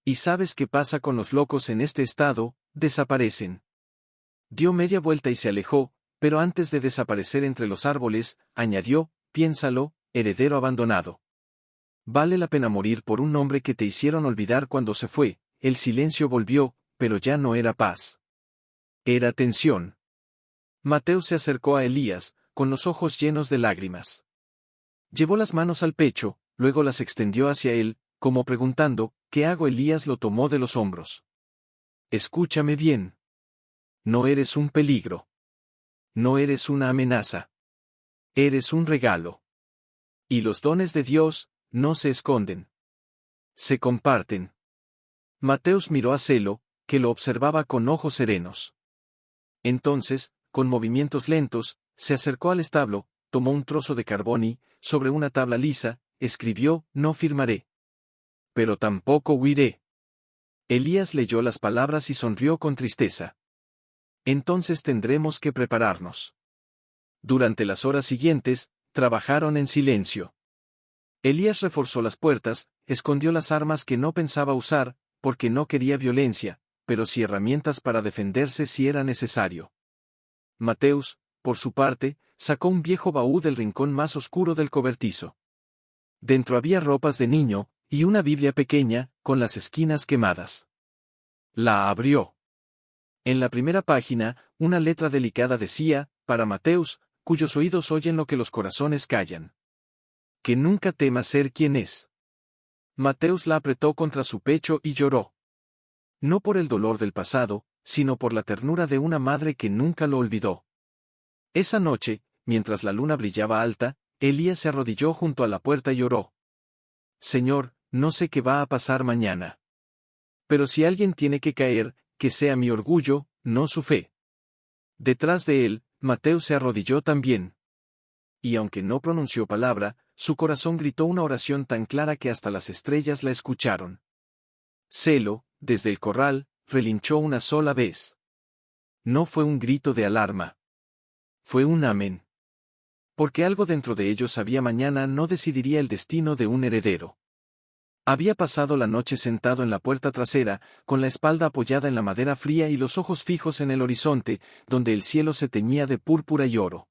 ¿Y sabes qué pasa con los locos en este estado? Desaparecen. Dio media vuelta y se alejó, pero antes de desaparecer entre los árboles, añadió, piénsalo, heredero abandonado. Vale la pena morir por un hombre que te hicieron olvidar cuando se fue. El silencio volvió, pero ya no era paz. Era tensión. Mateo se acercó a Elías, con los ojos llenos de lágrimas. Llevó las manos al pecho, luego las extendió hacia él, como preguntando, ¿qué hago? Elías lo tomó de los hombros. Escúchame bien. No eres un peligro. No eres una amenaza. Eres un regalo. Y los dones de Dios, no se esconden. Se comparten. Mateus miró a Celo, que lo observaba con ojos serenos. Entonces, con movimientos lentos, se acercó al establo, tomó un trozo de carbón y, sobre una tabla lisa, escribió, no firmaré. Pero tampoco huiré. Elías leyó las palabras y sonrió con tristeza. Entonces tendremos que prepararnos. Durante las horas siguientes, trabajaron en silencio. Elías reforzó las puertas, escondió las armas que no pensaba usar, porque no quería violencia, pero sí herramientas para defenderse si era necesario. Mateus, por su parte, sacó un viejo baúl del rincón más oscuro del cobertizo. Dentro había ropas de niño, y una Biblia pequeña, con las esquinas quemadas. La abrió. En la primera página, una letra delicada decía, para Mateus, cuyos oídos oyen lo que los corazones callan. Que nunca tema ser quien es. Mateus la apretó contra su pecho y lloró. No por el dolor del pasado, sino por la ternura de una madre que nunca lo olvidó. Esa noche, mientras la luna brillaba alta, Elías se arrodilló junto a la puerta y oró. Señor, no sé qué va a pasar mañana. Pero si alguien tiene que caer, que sea mi orgullo, no su fe. Detrás de él, Mateo se arrodilló también. Y aunque no pronunció palabra, su corazón gritó una oración tan clara que hasta las estrellas la escucharon. Celo, desde el corral, relinchó una sola vez. No fue un grito de alarma. Fue un amén. Porque algo dentro de ellos sabía mañana no decidiría el destino de un heredero. Había pasado la noche sentado en la puerta trasera, con la espalda apoyada en la madera fría y los ojos fijos en el horizonte, donde el cielo se teñía de púrpura y oro.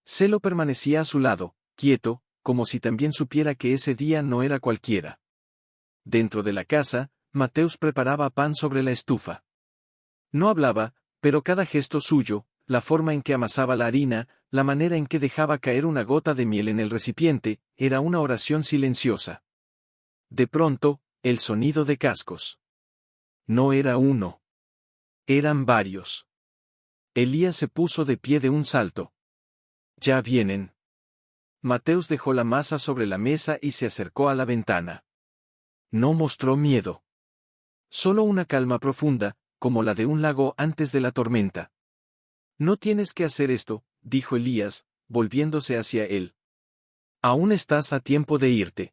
Celo permanecía a su lado, quieto, como si también supiera que ese día no era cualquiera. Dentro de la casa, Mateus preparaba pan sobre la estufa. No hablaba, pero cada gesto suyo, la forma en que amasaba la harina, la manera en que dejaba caer una gota de miel en el recipiente, era una oración silenciosa. De pronto, el sonido de cascos. No era uno. Eran varios. Elías se puso de pie de un salto. Ya vienen. Mateus dejó la masa sobre la mesa y se acercó a la ventana. No mostró miedo. Solo una calma profunda, como la de un lago antes de la tormenta. No tienes que hacer esto, dijo Elías, volviéndose hacia él. Aún estás a tiempo de irte.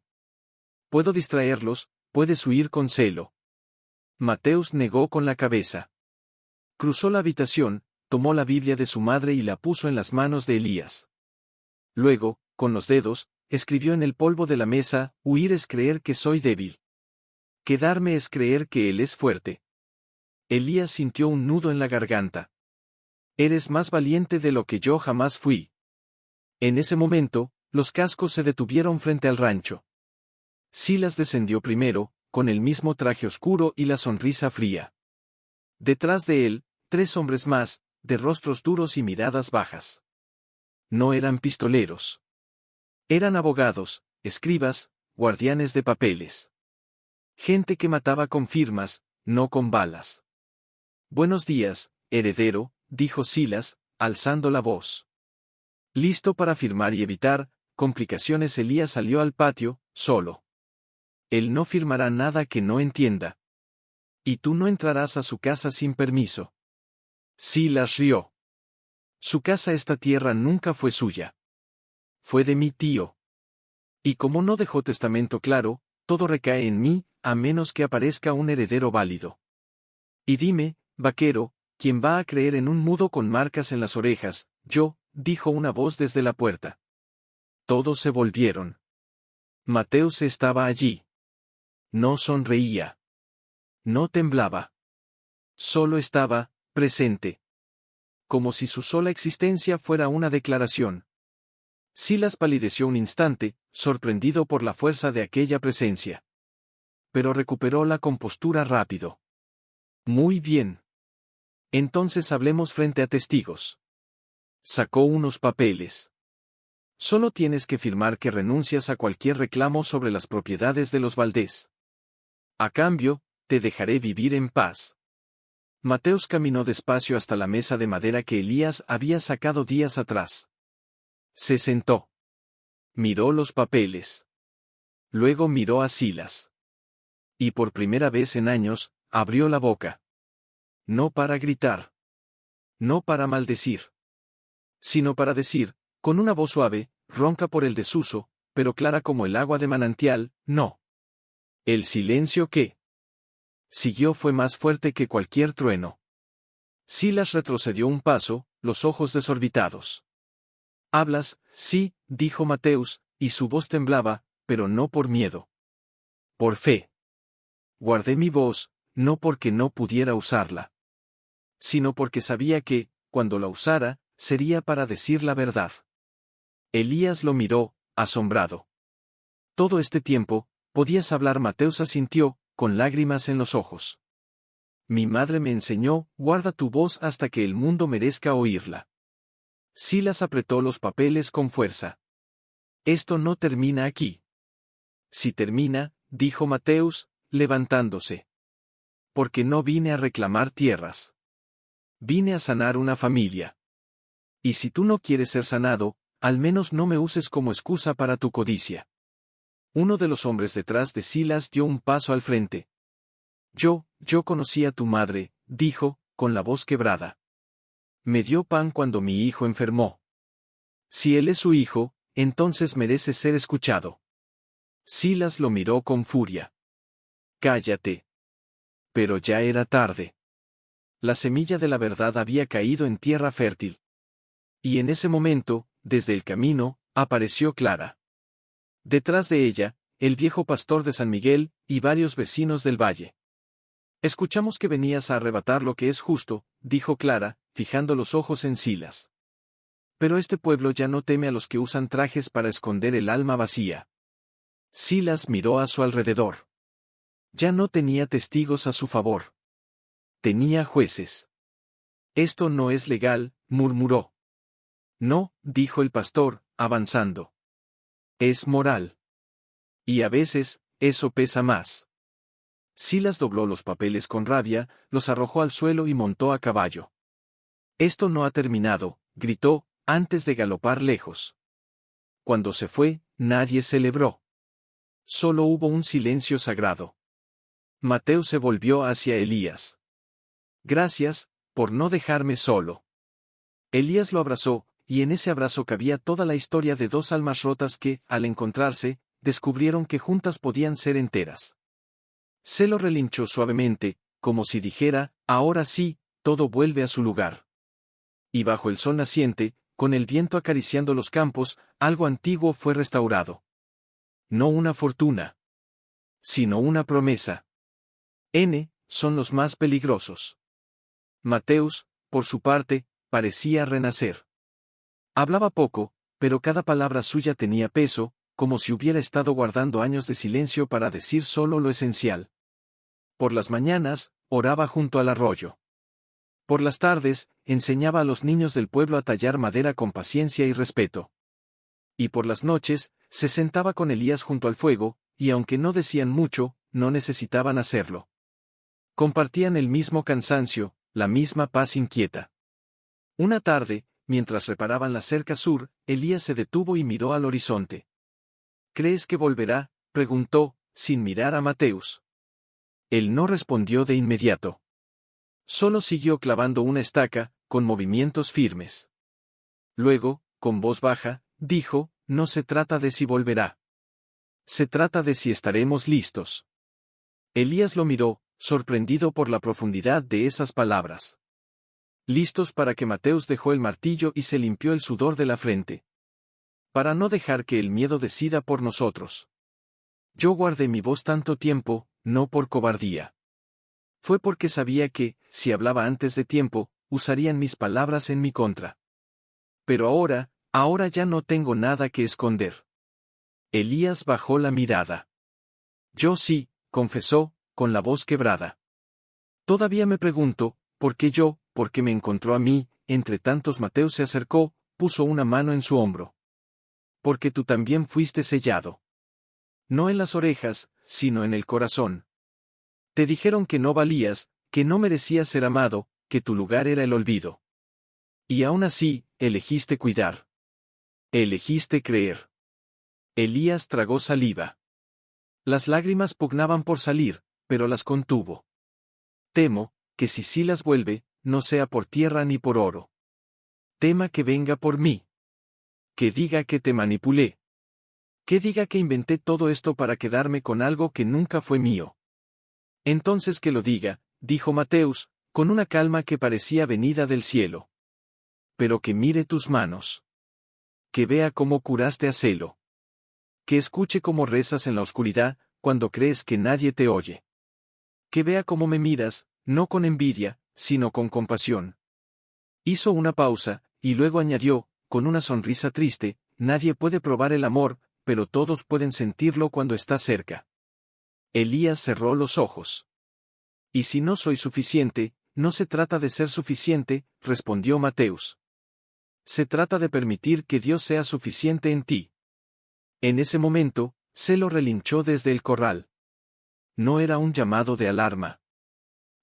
Puedo distraerlos, puedes huir con Celo. Mateus negó con la cabeza. Cruzó la habitación, tomó la Biblia de su madre y la puso en las manos de Elías. Luego, con los dedos, escribió en el polvo de la mesa, huir es creer que soy débil. Quedarme es creer que él es fuerte. Elías sintió un nudo en la garganta. Eres más valiente de lo que yo jamás fui. En ese momento, los cascos se detuvieron frente al rancho. Silas descendió primero, con el mismo traje oscuro y la sonrisa fría. Detrás de él, 3 hombres más, de rostros duros y miradas bajas. No eran pistoleros. Eran abogados, escribas, guardianes de papeles. Gente que mataba con firmas, no con balas. Buenos días, heredero, dijo Silas, alzando la voz. Listo para firmar y evitar complicaciones. Elías salió al patio, solo. Él no firmará nada que no entienda. Y tú no entrarás a su casa sin permiso. Silas rió. Su casa, esta tierra, nunca fue suya. Fue de mi tío. Y como no dejó testamento claro, todo recae en mí, a menos que aparezca un heredero válido. Y dime, vaquero, ¿quién va a creer en un mudo con marcas en las orejas? Yo, dijo una voz desde la puerta. Todos se volvieron. Mateus estaba allí. No sonreía. No temblaba. Solo estaba, presente. Como si su sola existencia fuera una declaración. Silas palideció un instante, sorprendido por la fuerza de aquella presencia. Pero recuperó la compostura rápido. Muy bien. Entonces hablemos frente a testigos. Sacó unos papeles. Solo tienes que firmar que renuncias a cualquier reclamo sobre las propiedades de los Valdés. A cambio, te dejaré vivir en paz. Mateus caminó despacio hasta la mesa de madera que Elías había sacado días atrás. Se sentó. Miró los papeles. Luego miró a Silas. Y por primera vez en años, abrió la boca. No para gritar. No para maldecir. Sino para decir, con una voz suave, ronca por el desuso, pero clara como el agua de manantial, no. El silencio que siguió fue más fuerte que cualquier trueno. Silas retrocedió un paso, los ojos desorbitados. Hablas, sí, dijo Mateus, y su voz temblaba, pero no por miedo. Por fe. Guardé mi voz, no porque no pudiera usarla, sino porque sabía que, cuando la usara, sería para decir la verdad. Elías lo miró, asombrado. Todo este tiempo, ¿podías hablar? Mateus asintió, con lágrimas en los ojos. Mi madre me enseñó, guarda tu voz hasta que el mundo merezca oírla. Silas apretó los papeles con fuerza. Esto no termina aquí. Si termina, dijo Mateus, levantándose. Porque no vine a reclamar tierras. Vine a sanar una familia. Y si tú no quieres ser sanado, al menos no me uses como excusa para tu codicia. Uno de los hombres detrás de Silas dio un paso al frente. Yo conocí a tu madre, dijo, con la voz quebrada. Me dio pan cuando mi hijo enfermó. Si él es su hijo, entonces merece ser escuchado. Silas lo miró con furia. Cállate. Pero ya era tarde. La semilla de la verdad había caído en tierra fértil. Y en ese momento, desde el camino, apareció Clara. Detrás de ella, el viejo pastor de San Miguel, y varios vecinos del valle. Escuchamos que venías a arrebatar lo que es justo, dijo Clara, fijando los ojos en Silas. Pero este pueblo ya no teme a los que usan trajes para esconder el alma vacía. Silas miró a su alrededor. Ya no tenía testigos a su favor. Tenía jueces. Esto no es legal, murmuró. No, dijo el pastor, avanzando. Es moral. Y a veces, eso pesa más. Silas dobló los papeles con rabia, los arrojó al suelo y montó a caballo. Esto no ha terminado, gritó, antes de galopar lejos. Cuando se fue, nadie celebró. Solo hubo un silencio sagrado. Mateus se volvió hacia Elías. Gracias, por no dejarme solo. Elías lo abrazó, y en ese abrazo cabía toda la historia de dos almas rotas que, al encontrarse, descubrieron que juntas podían ser enteras. Se lo relinchó suavemente, como si dijera, ahora sí, todo vuelve a su lugar. Y bajo el sol naciente, con el viento acariciando los campos, algo antiguo fue restaurado. No una fortuna, sino una promesa. Son los más peligrosos. Mateus, por su parte, parecía renacer. Hablaba poco, pero cada palabra suya tenía peso, como si hubiera estado guardando años de silencio para decir solo lo esencial. Por las mañanas, oraba junto al arroyo. Por las tardes, enseñaba a los niños del pueblo a tallar madera con paciencia y respeto. Y por las noches, se sentaba con Elías junto al fuego, y aunque no decían mucho, no necesitaban hacerlo. Compartían el mismo cansancio, la misma paz inquieta. Una tarde, mientras reparaban la cerca sur, Elías se detuvo y miró al horizonte. ¿Crees que volverá?, preguntó, sin mirar a Mateus. Él no respondió de inmediato. Solo siguió clavando una estaca, con movimientos firmes. Luego, con voz baja, dijo, no se trata de si volverá. Se trata de si estaremos listos. Elías lo miró, sorprendido por la profundidad de esas palabras. Listos para que Mateus dejó el martillo y se limpió el sudor de la frente. Para no dejar que el miedo decida por nosotros. Yo guardé mi voz tanto tiempo, no por cobardía. Fue porque sabía que, si hablaba antes de tiempo, usarían mis palabras en mi contra. Pero ahora ya no tengo nada que esconder. Elías bajó la mirada. Yo sí, confesó, con la voz quebrada. Todavía me pregunto, ¿por qué me encontró a mí? Entre tantos Mateus se acercó, puso una mano en su hombro. Porque tú también fuiste sellado. No en las orejas, sino en el corazón. Te dijeron que no valías, que no merecías ser amado, que tu lugar era el olvido. Y aún así, elegiste cuidar. Elegiste creer. Elías tragó saliva. Las lágrimas pugnaban por salir, pero las contuvo. Temo, que si sí las vuelve, no sea por tierra ni por oro. Tema que venga por mí. Que diga que te manipulé. Que diga que inventé todo esto para quedarme con algo que nunca fue mío. Entonces que lo diga, dijo Mateus, con una calma que parecía venida del cielo. Pero que mire tus manos. Que vea cómo curaste a Celo. Que escuche cómo rezas en la oscuridad, cuando crees que nadie te oye. Que vea cómo me miras, no con envidia, sino con compasión. Hizo una pausa, y luego añadió, con una sonrisa triste, nadie puede probar el amor, pero todos pueden sentirlo cuando está cerca. Elías cerró los ojos. Y si no soy suficiente, no se trata de ser suficiente, respondió Mateus. Se trata de permitir que Dios sea suficiente en ti. En ese momento, Celo relinchó desde el corral. No era un llamado de alarma.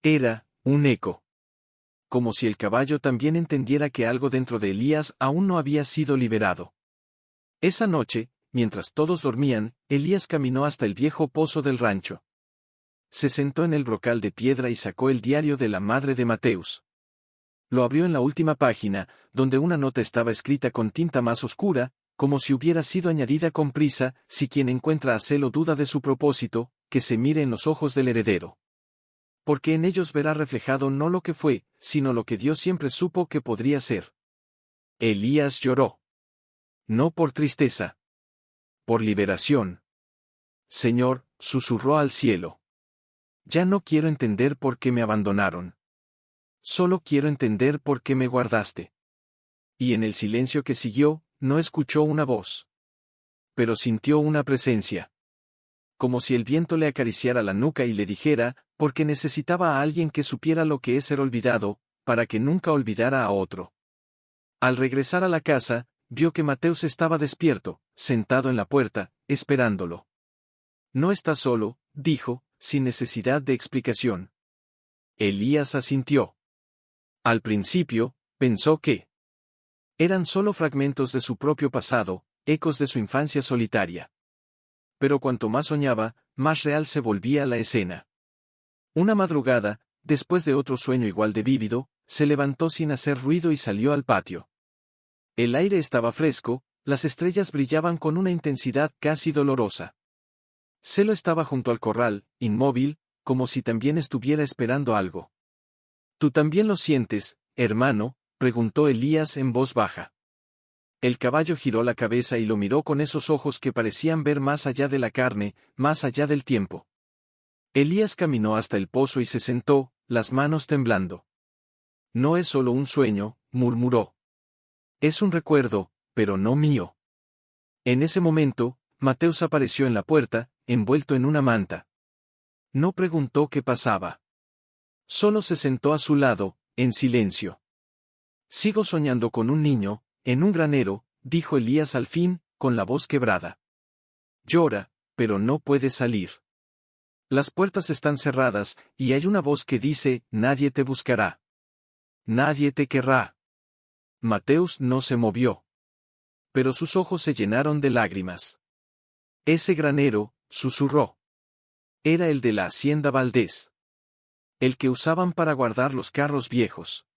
Era un eco. Como si el caballo también entendiera que algo dentro de Elías aún no había sido liberado. Esa noche, mientras todos dormían, Elías caminó hasta el viejo pozo del rancho. Se sentó en el brocal de piedra y sacó el diario de la madre de Mateus. Lo abrió en la última página, donde una nota estaba escrita con tinta más oscura, como si hubiera sido añadida con prisa, si quien encuentra a Celo duda de su propósito, que se mire en los ojos del heredero. Porque en ellos verá reflejado no lo que fue, sino lo que Dios siempre supo que podría ser. Elías lloró. No por tristeza. Por liberación. Señor, susurró al cielo. Ya no quiero entender por qué me abandonaron. Solo quiero entender por qué me guardaste. Y en el silencio que siguió, no escuchó una voz. Pero sintió una presencia. Como si el viento le acariciara la nuca y le dijera, porque necesitaba a alguien que supiera lo que es ser olvidado, para que nunca olvidara a otro. Al regresar a la casa, vio que Mateus estaba despierto, sentado en la puerta, esperándolo. No está solo, dijo, sin necesidad de explicación. Elías asintió. Al principio, pensó que eran solo fragmentos de su propio pasado, ecos de su infancia solitaria. Pero cuanto más soñaba, más real se volvía la escena. Una madrugada, después de otro sueño igual de vívido, se levantó sin hacer ruido y salió al patio. El aire estaba fresco, las estrellas brillaban con una intensidad casi dolorosa. Celo estaba junto al corral, inmóvil, como si también estuviera esperando algo. ¿Tú también lo sientes, hermano?, preguntó Elías en voz baja. El caballo giró la cabeza y lo miró con esos ojos que parecían ver más allá de la carne, más allá del tiempo. Elías caminó hasta el pozo y se sentó, las manos temblando. No es solo un sueño, murmuró. Es un recuerdo, pero no mío. En ese momento, Mateus apareció en la puerta, envuelto en una manta. No preguntó qué pasaba. Solo se sentó a su lado, en silencio. Sigo soñando con un niño, en un granero, dijo Elías al fin, con la voz quebrada. Llora, pero no puede salir. Las puertas están cerradas, y hay una voz que dice, nadie te buscará. Nadie te querrá. Mateus no se movió. Pero sus ojos se llenaron de lágrimas. Ese granero, susurró. Era el de la hacienda Valdés. El que usaban para guardar los carros viejos.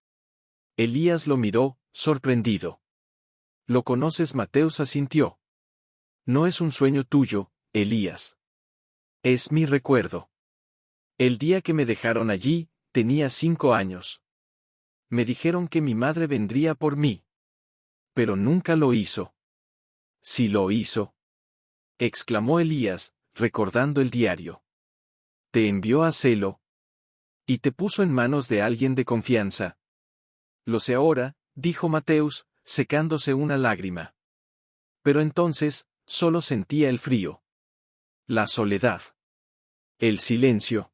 Elías lo miró, sorprendido. ¿Lo conoces? Mateus asintió. No es un sueño tuyo, Elías. Es mi recuerdo. El día que me dejaron allí, tenía 5 años. Me dijeron que mi madre vendría por mí. Pero nunca lo hizo. Sí lo hizo, exclamó Elías, recordando el diario. Te envió a Celo. Y te puso en manos de alguien de confianza. Lo sé ahora, dijo Mateus, secándose una lágrima. Pero entonces, solo sentía el frío. La soledad. El silencio.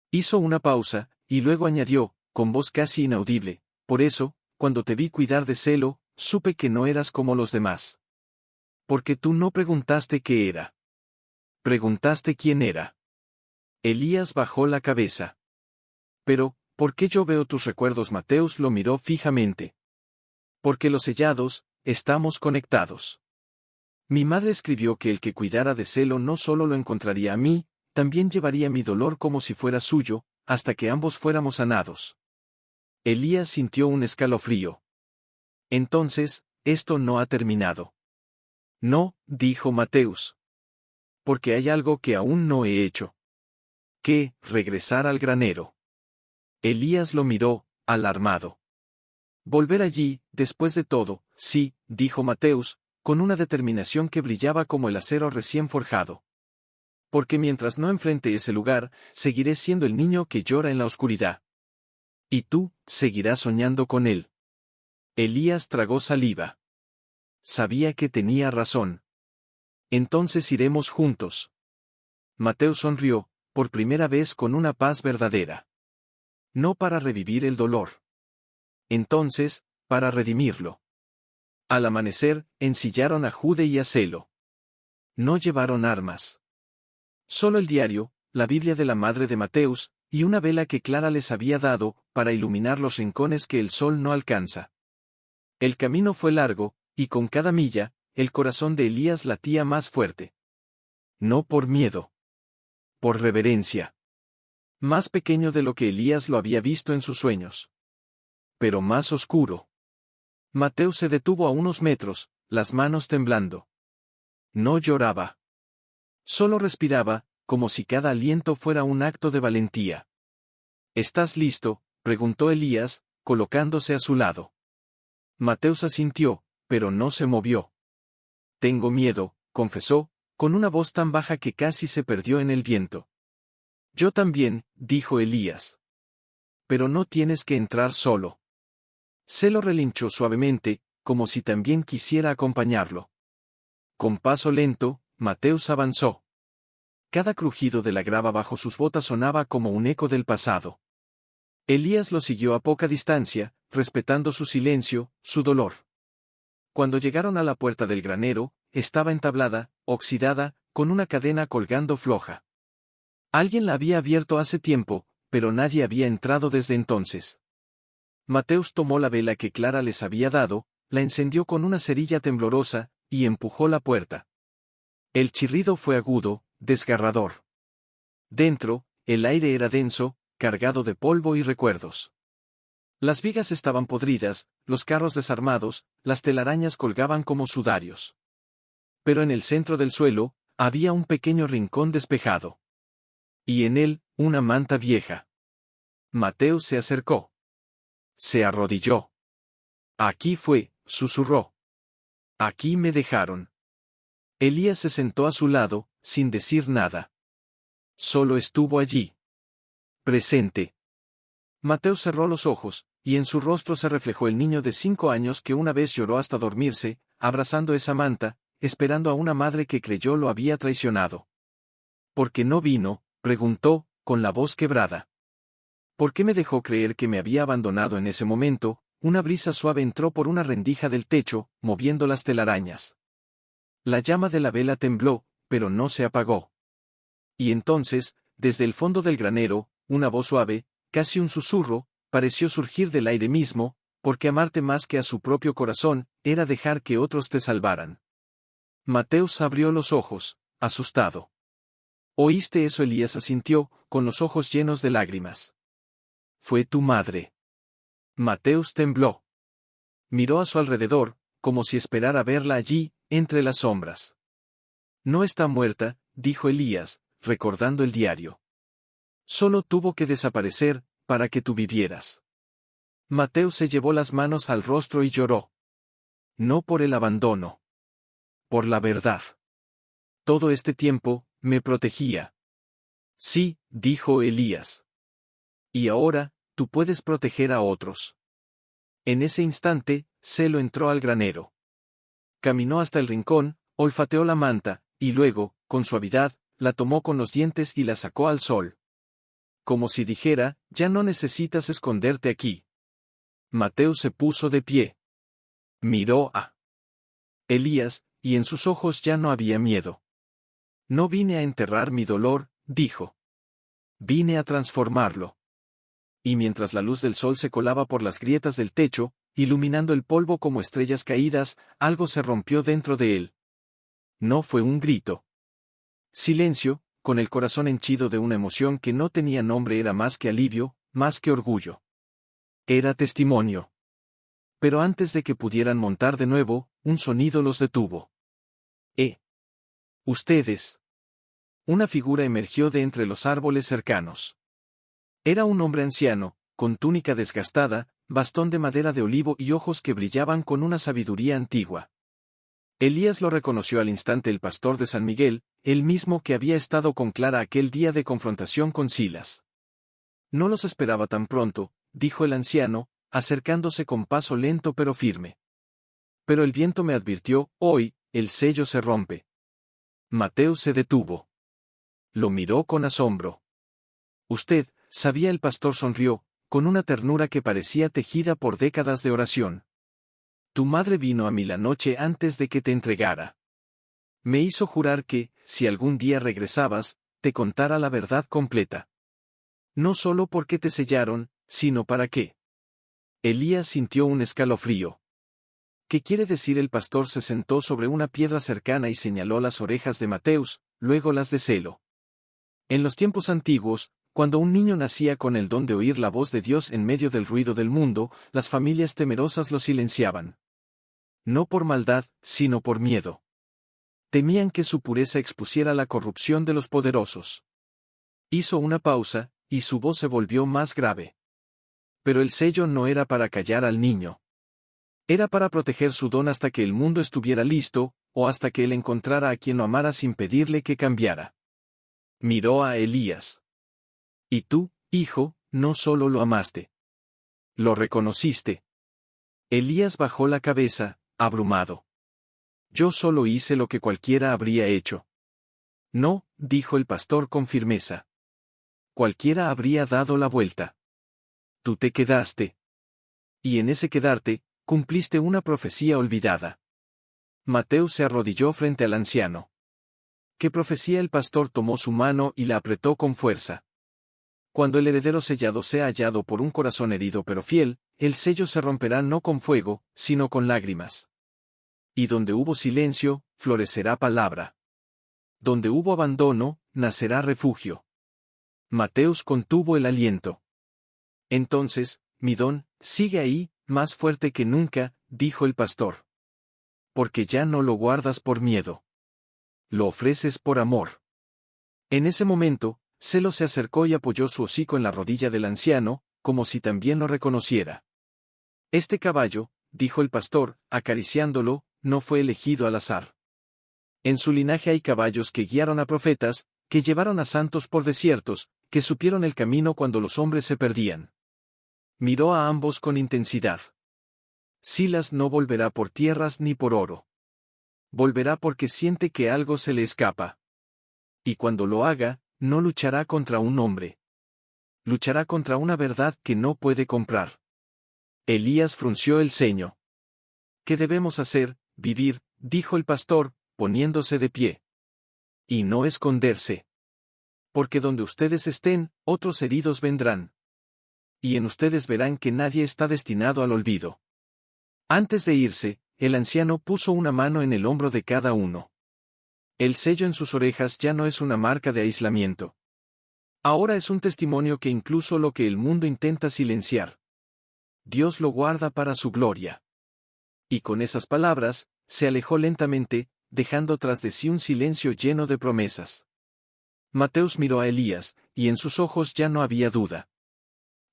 Hizo una pausa, y luego añadió, con voz casi inaudible, por eso, cuando te vi cuidar de Celo, supe que no eras como los demás. Porque tú no preguntaste qué era. Preguntaste quién era. Elías bajó la cabeza. Pero, ¿por qué yo veo tus recuerdos? Mateus lo miró fijamente. Porque los sellados, estamos conectados. Mi madre escribió que el que cuidara de Celo no solo lo encontraría a mí, también llevaría mi dolor como si fuera suyo, hasta que ambos fuéramos sanados. Elías sintió un escalofrío. Entonces, esto no ha terminado. No, dijo Mateus. Porque hay algo que aún no he hecho. ¿Qué? Regresar al granero. Elías lo miró, alarmado. Volver allí, después de todo, sí, dijo Mateus, con una determinación que brillaba como el acero recién forjado. Porque mientras no enfrente ese lugar, seguiré siendo el niño que llora en la oscuridad. Y tú, seguirás soñando con él. Elías tragó saliva. Sabía que tenía razón. Entonces iremos juntos. Mateus sonrió, por primera vez con una paz verdadera. No para revivir el dolor. Entonces, para redimirlo. Al amanecer, ensillaron a Jude y a Celo. No llevaron armas. Solo el diario, la Biblia de la madre de Mateus, y una vela que Clara les había dado, para iluminar los rincones que el sol no alcanza. El camino fue largo, y con cada milla, el corazón de Elías latía más fuerte. No por miedo. Por reverencia. Más pequeño de lo que Elías lo había visto en sus sueños. Pero más oscuro. Mateus se detuvo a unos metros, las manos temblando. No lloraba. Solo respiraba, como si cada aliento fuera un acto de valentía. ¿Estás listo?, preguntó Elías, colocándose a su lado. Mateus asintió, pero no se movió. Tengo miedo, confesó, con una voz tan baja que casi se perdió en el viento. Yo también, dijo Elías. Pero no tienes que entrar solo. Celo relinchó suavemente, como si también quisiera acompañarlo. Con paso lento, Mateus avanzó. Cada crujido de la grava bajo sus botas sonaba como un eco del pasado. Elías lo siguió a poca distancia, respetando su silencio, su dolor. Cuando llegaron a la puerta del granero, estaba entablada, oxidada, con una cadena colgando floja. Alguien la había abierto hace tiempo, pero nadie había entrado desde entonces. Mateus tomó la vela que Clara les había dado, la encendió con una cerilla temblorosa, y empujó la puerta. El chirrido fue agudo, desgarrador. Dentro, el aire era denso, cargado de polvo y recuerdos. Las vigas estaban podridas, los carros desarmados, las telarañas colgaban como sudarios. Pero en el centro del suelo, había un pequeño rincón despejado. Y en él, una manta vieja. Mateus se acercó. Se arrodilló. Aquí fue, susurró. Aquí me dejaron. Elías se sentó a su lado, sin decir nada. Solo estuvo allí. Presente. Mateus cerró los ojos, y en su rostro se reflejó el niño de 5 años que una vez lloró hasta dormirse, abrazando esa manta, esperando a una madre que creyó lo había traicionado. ¿Por qué no vino?, preguntó, con la voz quebrada. ¿Por qué me dejó creer que me había abandonado en ese momento? Una brisa suave entró por una rendija del techo, moviendo las telarañas. La llama de la vela tembló, pero no se apagó. Y entonces, desde el fondo del granero, una voz suave, casi un susurro, pareció surgir del aire mismo, porque amarte más que a su propio corazón, era dejar que otros te salvaran. Mateus abrió los ojos, asustado. ¿Oíste eso? Elías asintió, con los ojos llenos de lágrimas. Fue tu madre. Mateus tembló. Miró a su alrededor, como si esperara verla allí, entre las sombras. No está muerta, dijo Elías, recordando el diario. Solo tuvo que desaparecer, para que tú vivieras. Mateus se llevó las manos al rostro y lloró. No por el abandono. Por la verdad. Todo este tiempo, me protegía. Sí, dijo Elías. Y ahora, tú puedes proteger a otros. En ese instante, Celo entró al granero. Caminó hasta el rincón, olfateó la manta, y luego, con suavidad, la tomó con los dientes y la sacó al sol. Como si dijera, ya no necesitas esconderte aquí. Mateus se puso de pie. Miró a Elías, y en sus ojos ya no había miedo. No vine a enterrar mi dolor, dijo. Vine a transformarlo. Y mientras la luz del sol se colaba por las grietas del techo, iluminando el polvo como estrellas caídas, algo se rompió dentro de él. No fue un grito. Silencio, con el corazón henchido de una emoción que no tenía nombre, era más que alivio, más que orgullo. Era testimonio. Pero antes de que pudieran montar de nuevo, un sonido los detuvo. Ustedes. Una figura emergió de entre los árboles cercanos. Era un hombre anciano, con túnica desgastada, bastón de madera de olivo y ojos que brillaban con una sabiduría antigua. Elías lo reconoció al instante: el pastor de San Miguel, el mismo que había estado con Clara aquel día de confrontación con Silas. No los esperaba tan pronto, dijo el anciano, acercándose con paso lento pero firme. Pero el viento me advirtió: hoy, el sello se rompe. Mateus se detuvo. Lo miró con asombro. Usted, sabía. El pastor sonrió, con una ternura que parecía tejida por décadas de oración. Tu madre vino a mí la noche antes de que te entregara. Me hizo jurar que, si algún día regresabas, te contara la verdad completa. No solo porque te sellaron, sino para qué. Elías sintió un escalofrío. ¿Qué quiere decir? El pastor se sentó sobre una piedra cercana y señaló las orejas de Mateus, luego las de Celo. En los tiempos antiguos, cuando un niño nacía con el don de oír la voz de Dios en medio del ruido del mundo, las familias temerosas lo silenciaban. No por maldad, sino por miedo. Temían que su pureza expusiera la corrupción de los poderosos. Hizo una pausa, y su voz se volvió más grave. Pero el sello no era para callar al niño. Era para proteger su don hasta que el mundo estuviera listo, o hasta que él encontrara a quien lo amara sin pedirle que cambiara. Miró a Elías. Y tú, hijo, no solo lo amaste. Lo reconociste. Elías bajó la cabeza, abrumado. Yo solo hice lo que cualquiera habría hecho. No, dijo el pastor con firmeza. Cualquiera habría dado la vuelta. Tú te quedaste. Y en ese quedarte, cumpliste una profecía olvidada. Mateus se arrodilló frente al anciano. ¿Qué profecía? El pastor tomó su mano y la apretó con fuerza. Cuando el heredero sellado sea hallado por un corazón herido pero fiel, el sello se romperá no con fuego, sino con lágrimas. Y donde hubo silencio, florecerá palabra. Donde hubo abandono, nacerá refugio. Mateus contuvo el aliento. Entonces, mi don, sigue ahí, más fuerte que nunca, dijo el pastor. Porque ya no lo guardas por miedo. Lo ofreces por amor. En ese momento, Celo se acercó y apoyó su hocico en la rodilla del anciano, como si también lo reconociera. Este caballo, dijo el pastor, acariciándolo, no fue elegido al azar. En su linaje hay caballos que guiaron a profetas, que llevaron a santos por desiertos, que supieron el camino cuando los hombres se perdían. Miró a ambos con intensidad. Silas no volverá por tierras ni por oro. Volverá porque siente que algo se le escapa. Y cuando lo haga, no luchará contra un hombre. Luchará contra una verdad que no puede comprar. Elías frunció el ceño. ¿Qué debemos hacer? Vivir, dijo el pastor, poniéndose de pie. Y no esconderse. Porque donde ustedes estén, otros heridos vendrán. Y en ustedes verán que nadie está destinado al olvido. Antes de irse, el anciano puso una mano en el hombro de cada uno. El sello en sus orejas ya no es una marca de aislamiento. Ahora es un testimonio que incluso lo que el mundo intenta silenciar, Dios lo guarda para su gloria. Y con esas palabras, se alejó lentamente, dejando tras de sí un silencio lleno de promesas. Mateus miró a Elías, y en sus ojos ya no había duda.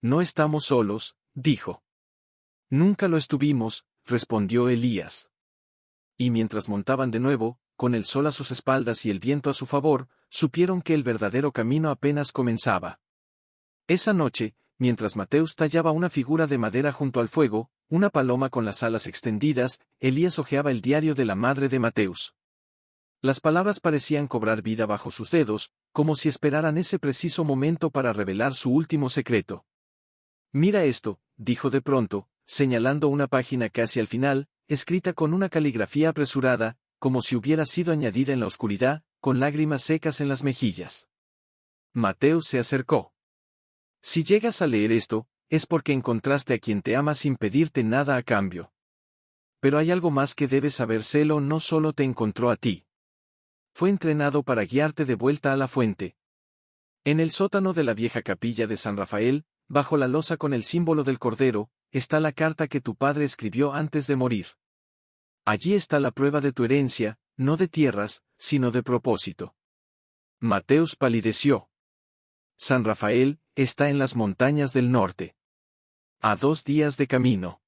No estamos solos, dijo. Nunca lo estuvimos, respondió Elías. Y mientras montaban de nuevo, con el sol a sus espaldas y el viento a su favor, supieron que el verdadero camino apenas comenzaba. Esa noche, mientras Mateus tallaba una figura de madera junto al fuego, una paloma con las alas extendidas, Elías hojeaba el diario de la madre de Mateus. Las palabras parecían cobrar vida bajo sus dedos, como si esperaran ese preciso momento para revelar su último secreto. Mira esto, dijo de pronto, señalando una página casi al final, escrita con una caligrafía apresurada, como si hubiera sido añadida en la oscuridad, con lágrimas secas en las mejillas. Mateus se acercó. Si llegas a leer esto, es porque encontraste a quien te ama sin pedirte nada a cambio. Pero hay algo más que debes saber: Celo no solo te encontró a ti. Fue entrenado para guiarte de vuelta a la fuente. En el sótano de la vieja capilla de San Rafael, bajo la losa con el símbolo del Cordero, está la carta que tu padre escribió antes de morir. Allí está la prueba de tu herencia, no de tierras, sino de propósito. Mateus palideció. San Rafael está en las montañas del norte. A 2 días de camino.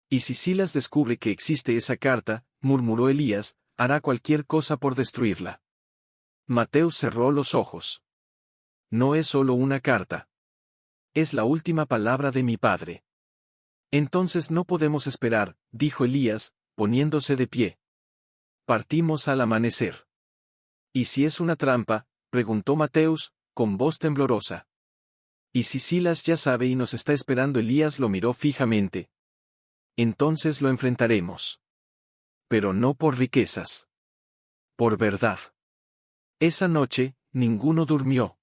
Y si Silas descubre que existe esa carta, murmuró Elías, hará cualquier cosa por destruirla. Mateus cerró los ojos. No es solo una carta. Es la última palabra de mi padre. Entonces no podemos esperar, dijo Elías, poniéndose de pie. Partimos al amanecer. ¿Y si es una trampa?, preguntó Mateus, con voz temblorosa. ¿Y si Silas ya sabe y nos está esperando? Elías lo miró fijamente. Entonces lo enfrentaremos. Pero no por riquezas. Por verdad. Esa noche, ninguno durmió.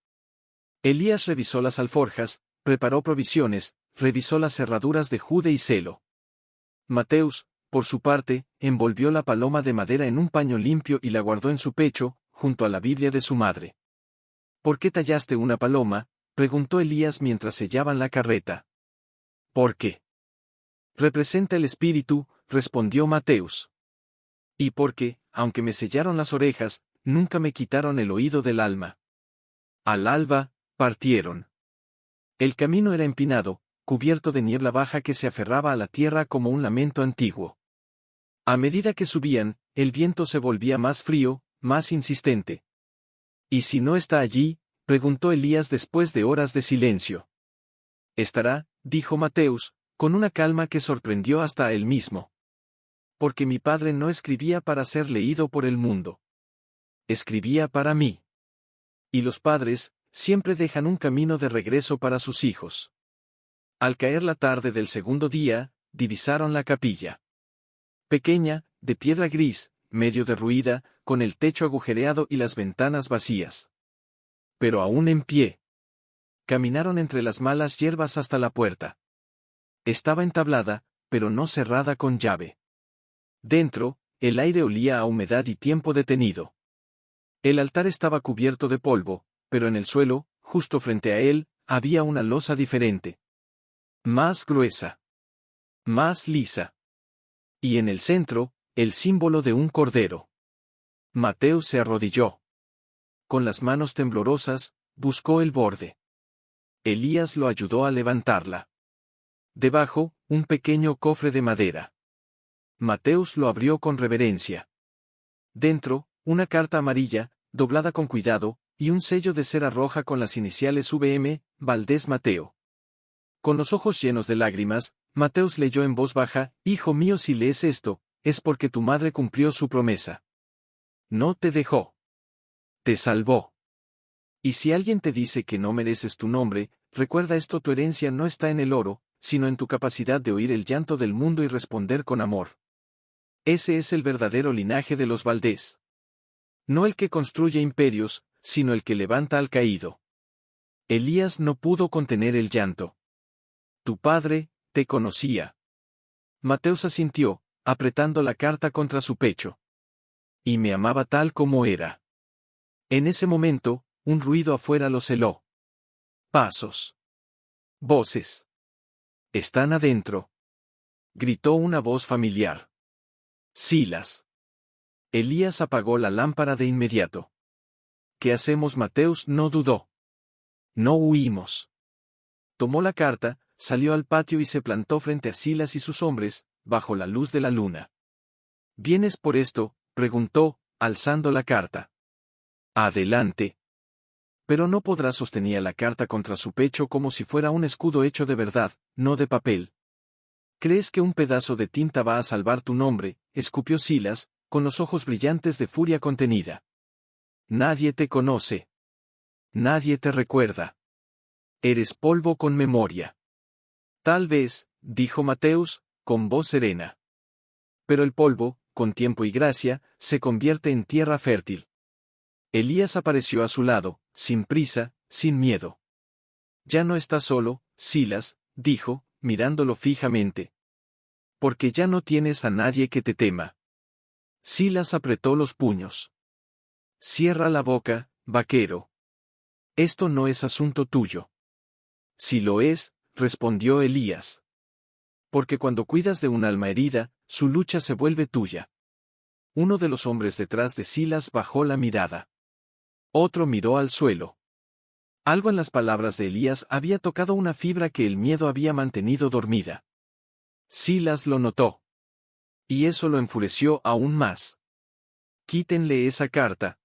Elías revisó las alforjas, preparó provisiones, revisó las cerraduras de jude y celo. Mateus, por su parte, envolvió la paloma de madera en un paño limpio y la guardó en su pecho, junto a la Biblia de su madre. ¿Por qué tallaste una paloma?, preguntó Elías mientras sellaban la carreta. ¿Por qué? Representa el espíritu, respondió Mateus. Y porque, aunque me sellaron las orejas, nunca me quitaron el oído del alma. Al alba, partieron. El camino era empinado, cubierto de niebla baja que se aferraba a la tierra como un lamento antiguo. A medida que subían, el viento se volvía más frío, más insistente. ¿Y si no está allí?, preguntó Elías después de horas de silencio. Estará, dijo Mateus, con una calma que sorprendió hasta a él mismo. Porque mi padre no escribía para ser leído por el mundo. Escribía para mí. Y los padres, siempre dejan un camino de regreso para sus hijos. Al caer la tarde del segundo día, divisaron la capilla. Pequeña, de piedra gris, medio derruida, con el techo agujereado y las ventanas vacías. Pero aún en pie. Caminaron entre las malas hierbas hasta la puerta. Estaba entablada, pero no cerrada con llave. Dentro, el aire olía a humedad y tiempo detenido. El altar estaba cubierto de polvo, pero en el suelo, justo frente a él, había una losa diferente. Más gruesa. Más lisa. Y en el centro, el símbolo de un cordero. Mateus se arrodilló. Con las manos temblorosas, buscó el borde. Elías lo ayudó a levantarla. Debajo, un pequeño cofre de madera. Mateus lo abrió con reverencia. Dentro, una carta amarilla, doblada con cuidado, y un sello de cera roja con las iniciales VM, Valdés Mateo. Con los ojos llenos de lágrimas, Mateus leyó en voz baja: Hijo mío, si lees esto, es porque tu madre cumplió su promesa. No te dejó. Te salvó. Y si alguien te dice que no mereces tu nombre, recuerda esto: tu herencia no está en el oro, sino en tu capacidad de oír el llanto del mundo y responder con amor. Ese es el verdadero linaje de los Valdés. No el que construye imperios, sino el que levanta al caído. Elías no pudo contener el llanto. Tu padre te conocía. Mateus asintió, apretando la carta contra su pecho. Y me amaba tal como era. En ese momento, un ruido afuera los heló. Pasos. Voces. Están adentro. Gritó una voz familiar. Silas. Elías apagó la lámpara de inmediato. ¿Qué hacemos? Mateus no dudó. No huimos. Tomó la carta, salió al patio y se plantó frente a Silas y sus hombres, bajo la luz de la luna. ¿Vienes por esto?, preguntó, alzando la carta. Adelante. Pero no podrás. Sostenía la carta contra su pecho como si fuera un escudo hecho de verdad, no de papel. ¿Crees que un pedazo de tinta va a salvar tu nombre?, escupió Silas, con los ojos brillantes de furia contenida. Nadie te conoce. Nadie te recuerda. Eres polvo con memoria. Tal vez, dijo Mateus, con voz serena. Pero el polvo, con tiempo y gracia, se convierte en tierra fértil. Elías apareció a su lado, sin prisa, sin miedo. Ya no estás solo, Silas, dijo, mirándolo fijamente. Porque ya no tienes a nadie que te tema. Silas apretó los puños. Cierra la boca, vaquero. Esto no es asunto tuyo. Si lo es, respondió Elías. Porque cuando cuidas de un alma herida, su lucha se vuelve tuya. Uno de los hombres detrás de Silas bajó la mirada. Otro miró al suelo. Algo en las palabras de Elías había tocado una fibra que el miedo había mantenido dormida. Silas lo notó. Y eso lo enfureció aún más. Quítenle esa carta.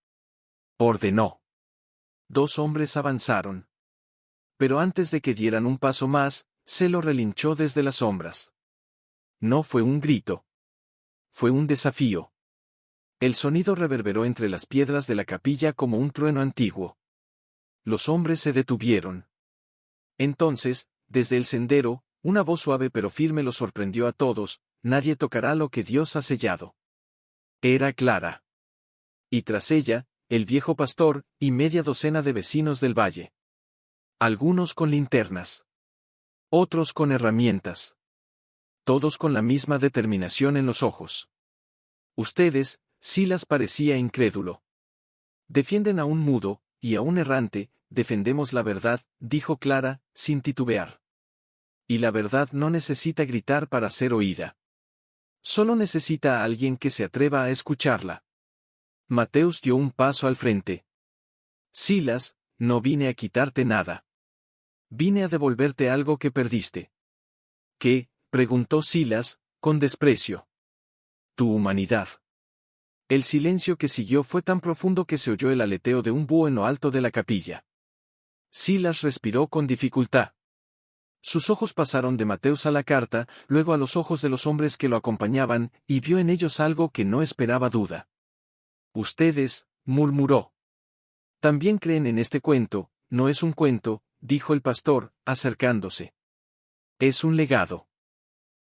Ordenó. Dos hombres avanzaron. Pero antes de que dieran un paso más, se lo relinchó desde las sombras. No fue un grito. Fue un desafío. El sonido reverberó entre las piedras de la capilla como un trueno antiguo. Los hombres se detuvieron. Entonces, desde el sendero, una voz suave pero firme los sorprendió a todos: nadie tocará lo que Dios ha sellado. Era Clara. Y tras ella, el viejo pastor, y media docena de vecinos del valle. Algunos con linternas. Otros con herramientas. Todos con la misma determinación en los ojos. Ustedes, Silas parecía incrédulo. Defienden a un mudo, y a un errante. Defendemos la verdad, dijo Clara, sin titubear. Y la verdad no necesita gritar para ser oída. Solo necesita a alguien que se atreva a escucharla. Mateus dio un paso al frente. Silas, no vine a quitarte nada. Vine a devolverte algo que perdiste. ¿Qué?, preguntó Silas, con desprecio. Tu humanidad. El silencio que siguió fue tan profundo que se oyó el aleteo de un búho en lo alto de la capilla. Silas respiró con dificultad. Sus ojos pasaron de Mateus a la carta, luego a los ojos de los hombres que lo acompañaban, y vio en ellos algo que no esperaba duda. Ustedes, murmuró. También creen en este cuento. No es un cuento, dijo el pastor, acercándose. Es un legado.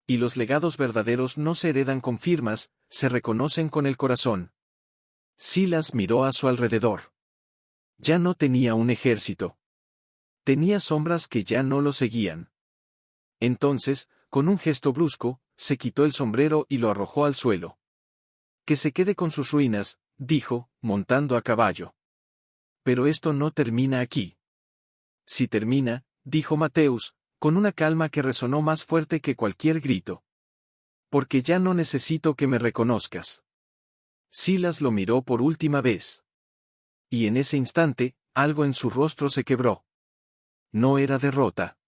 Y los legados verdaderos no se heredan con firmas, se reconocen con el corazón. Silas miró a su alrededor. Ya no tenía un ejército. Tenía sombras que ya no lo seguían. Entonces, con un gesto brusco, se quitó el sombrero y lo arrojó al suelo. Que se quede con sus ruinas, dijo, montando a caballo. Pero esto no termina aquí. Si termina, dijo Mateus, con una calma que resonó más fuerte que cualquier grito. Porque ya no necesito que me reconozcas. Silas lo miró por última vez. Y en ese instante, algo en su rostro se quebró. No era derrota.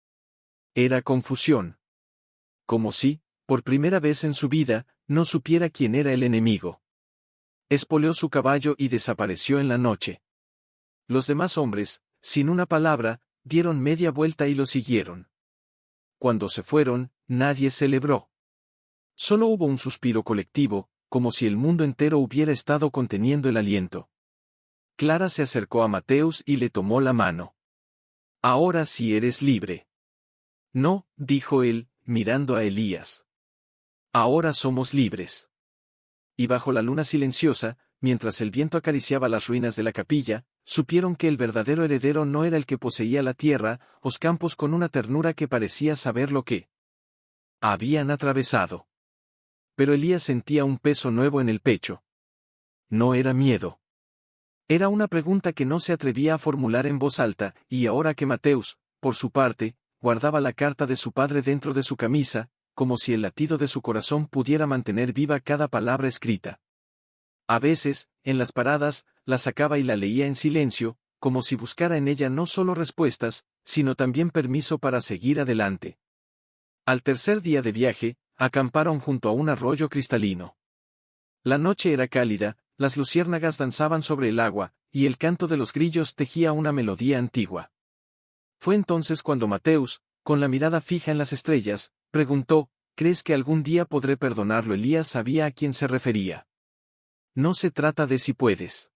Era confusión. Como si, por primera vez en su vida, no supiera quién era el enemigo. Espoleó su caballo y desapareció en la noche. Los demás hombres, sin una palabra, dieron media vuelta y lo siguieron. Cuando se fueron, nadie celebró. Solo hubo un suspiro colectivo, como si el mundo entero hubiera estado conteniendo el aliento. Clara se acercó a Mateus y le tomó la mano. Ahora sí eres libre. No, dijo él, mirando a Elías. Ahora somos libres. Y bajo la luna silenciosa, mientras el viento acariciaba las ruinas de la capilla, supieron que el verdadero heredero no era el que poseía la tierra, los campos, con una ternura que parecía saber lo que habían atravesado. Pero Elías sentía un peso nuevo en el pecho. No era miedo. Era una pregunta que no se atrevía a formular en voz alta, y ahora que Mateus, por su parte, guardaba la carta de su padre dentro de su camisa, como si el latido de su corazón pudiera mantener viva cada palabra escrita. A veces, en las paradas, la sacaba y la leía en silencio, como si buscara en ella no solo respuestas, sino también permiso para seguir adelante. Al tercer día de viaje, acamparon junto a un arroyo cristalino. La noche era cálida, las luciérnagas danzaban sobre el agua, y el canto de los grillos tejía una melodía antigua. Fue entonces cuando Mateus, con la mirada fija en las estrellas, preguntó: ¿Crees que algún día podré perdonarlo? Elías sabía a quién se refería. No se trata de si puedes.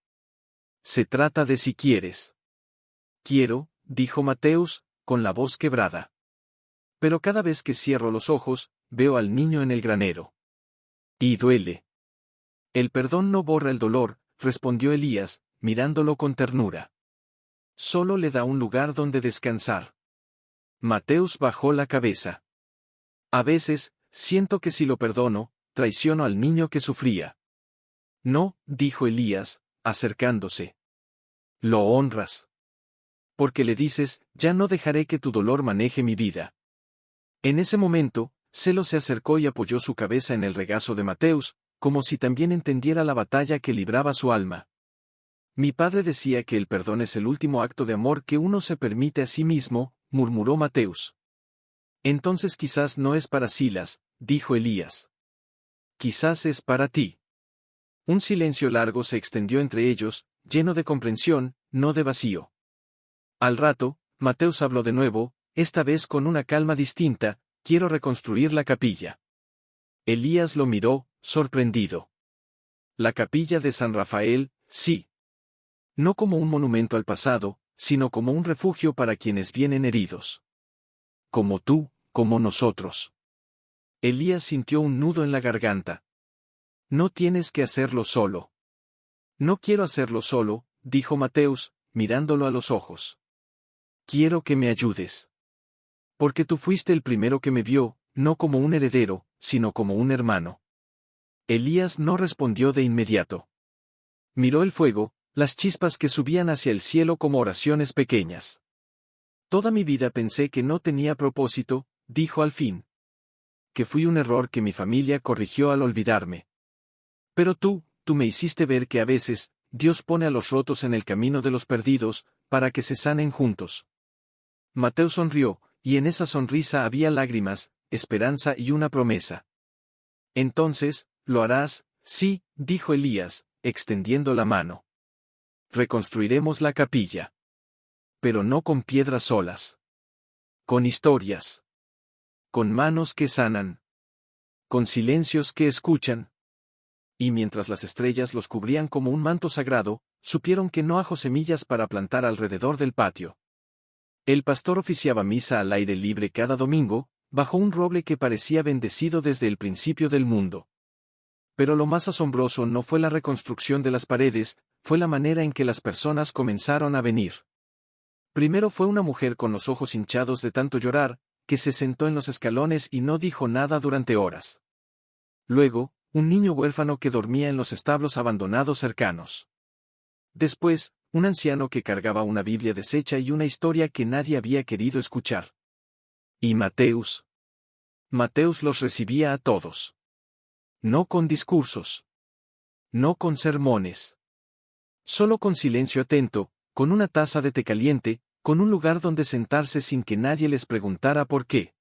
Se trata de si quieres. Quiero, dijo Mateus, con la voz quebrada. Pero cada vez que cierro los ojos, veo al niño en el granero. Y duele. El perdón no borra el dolor, respondió Elías, mirándolo con ternura. Solo le da un lugar donde descansar. Mateus bajó la cabeza. A veces, siento que si lo perdono, traiciono al niño que sufría. No, dijo Elías, acercándose. Lo honras. Porque le dices: ya no dejaré que tu dolor maneje mi vida. En ese momento, Celo se acercó y apoyó su cabeza en el regazo de Mateus, como si también entendiera la batalla que libraba su alma. Mi padre decía que el perdón es el último acto de amor que uno se permite a sí mismo, murmuró Mateus. Entonces quizás no es para Silas, dijo Elías. Quizás es para ti. Un silencio largo se extendió entre ellos, lleno de comprensión, no de vacío. Al rato, Mateus habló de nuevo, esta vez con una calma distinta: quiero reconstruir la capilla. Elías lo miró, sorprendido. La capilla de San Rafael, sí. No como un monumento al pasado, sino como un refugio para quienes vienen heridos. Como tú, como nosotros. Elías sintió un nudo en la garganta. No tienes que hacerlo solo. No quiero hacerlo solo, dijo Mateus, mirándolo a los ojos. Quiero que me ayudes. Porque tú fuiste el primero que me vio, no como un heredero, sino como un hermano. Elías no respondió de inmediato. Miró el fuego, las chispas que subían hacia el cielo como oraciones pequeñas. Toda mi vida pensé que no tenía propósito, dijo al fin. Que fui un error que mi familia corrigió al olvidarme. Pero tú me hiciste ver que a veces, Dios pone a los rotos en el camino de los perdidos, para que se sanen juntos. Mateo sonrió, y en esa sonrisa había lágrimas, esperanza y una promesa. Entonces, ¿lo harás? Sí, dijo Elías, extendiendo la mano. Reconstruiremos la capilla. Pero no con piedras solas. Con historias. Con manos que sanan. Con silencios que escuchan. Y mientras las estrellas los cubrían como un manto sagrado, supieron que no ajo semillas para plantar alrededor del patio. El pastor oficiaba misa al aire libre cada domingo, bajo un roble que parecía bendecido desde el principio del mundo. Pero lo más asombroso no fue la reconstrucción de las paredes, fue la manera en que las personas comenzaron a venir. Primero fue una mujer con los ojos hinchados de tanto llorar, que se sentó en los escalones y no dijo nada durante horas. Luego, un niño huérfano que dormía en los establos abandonados cercanos. Después, un anciano que cargaba una Biblia deshecha y una historia que nadie había querido escuchar. Y Mateus. Mateus los recibía a todos. No con discursos. No con sermones. Solo con silencio atento, con una taza de té caliente, con un lugar donde sentarse sin que nadie les preguntara por qué.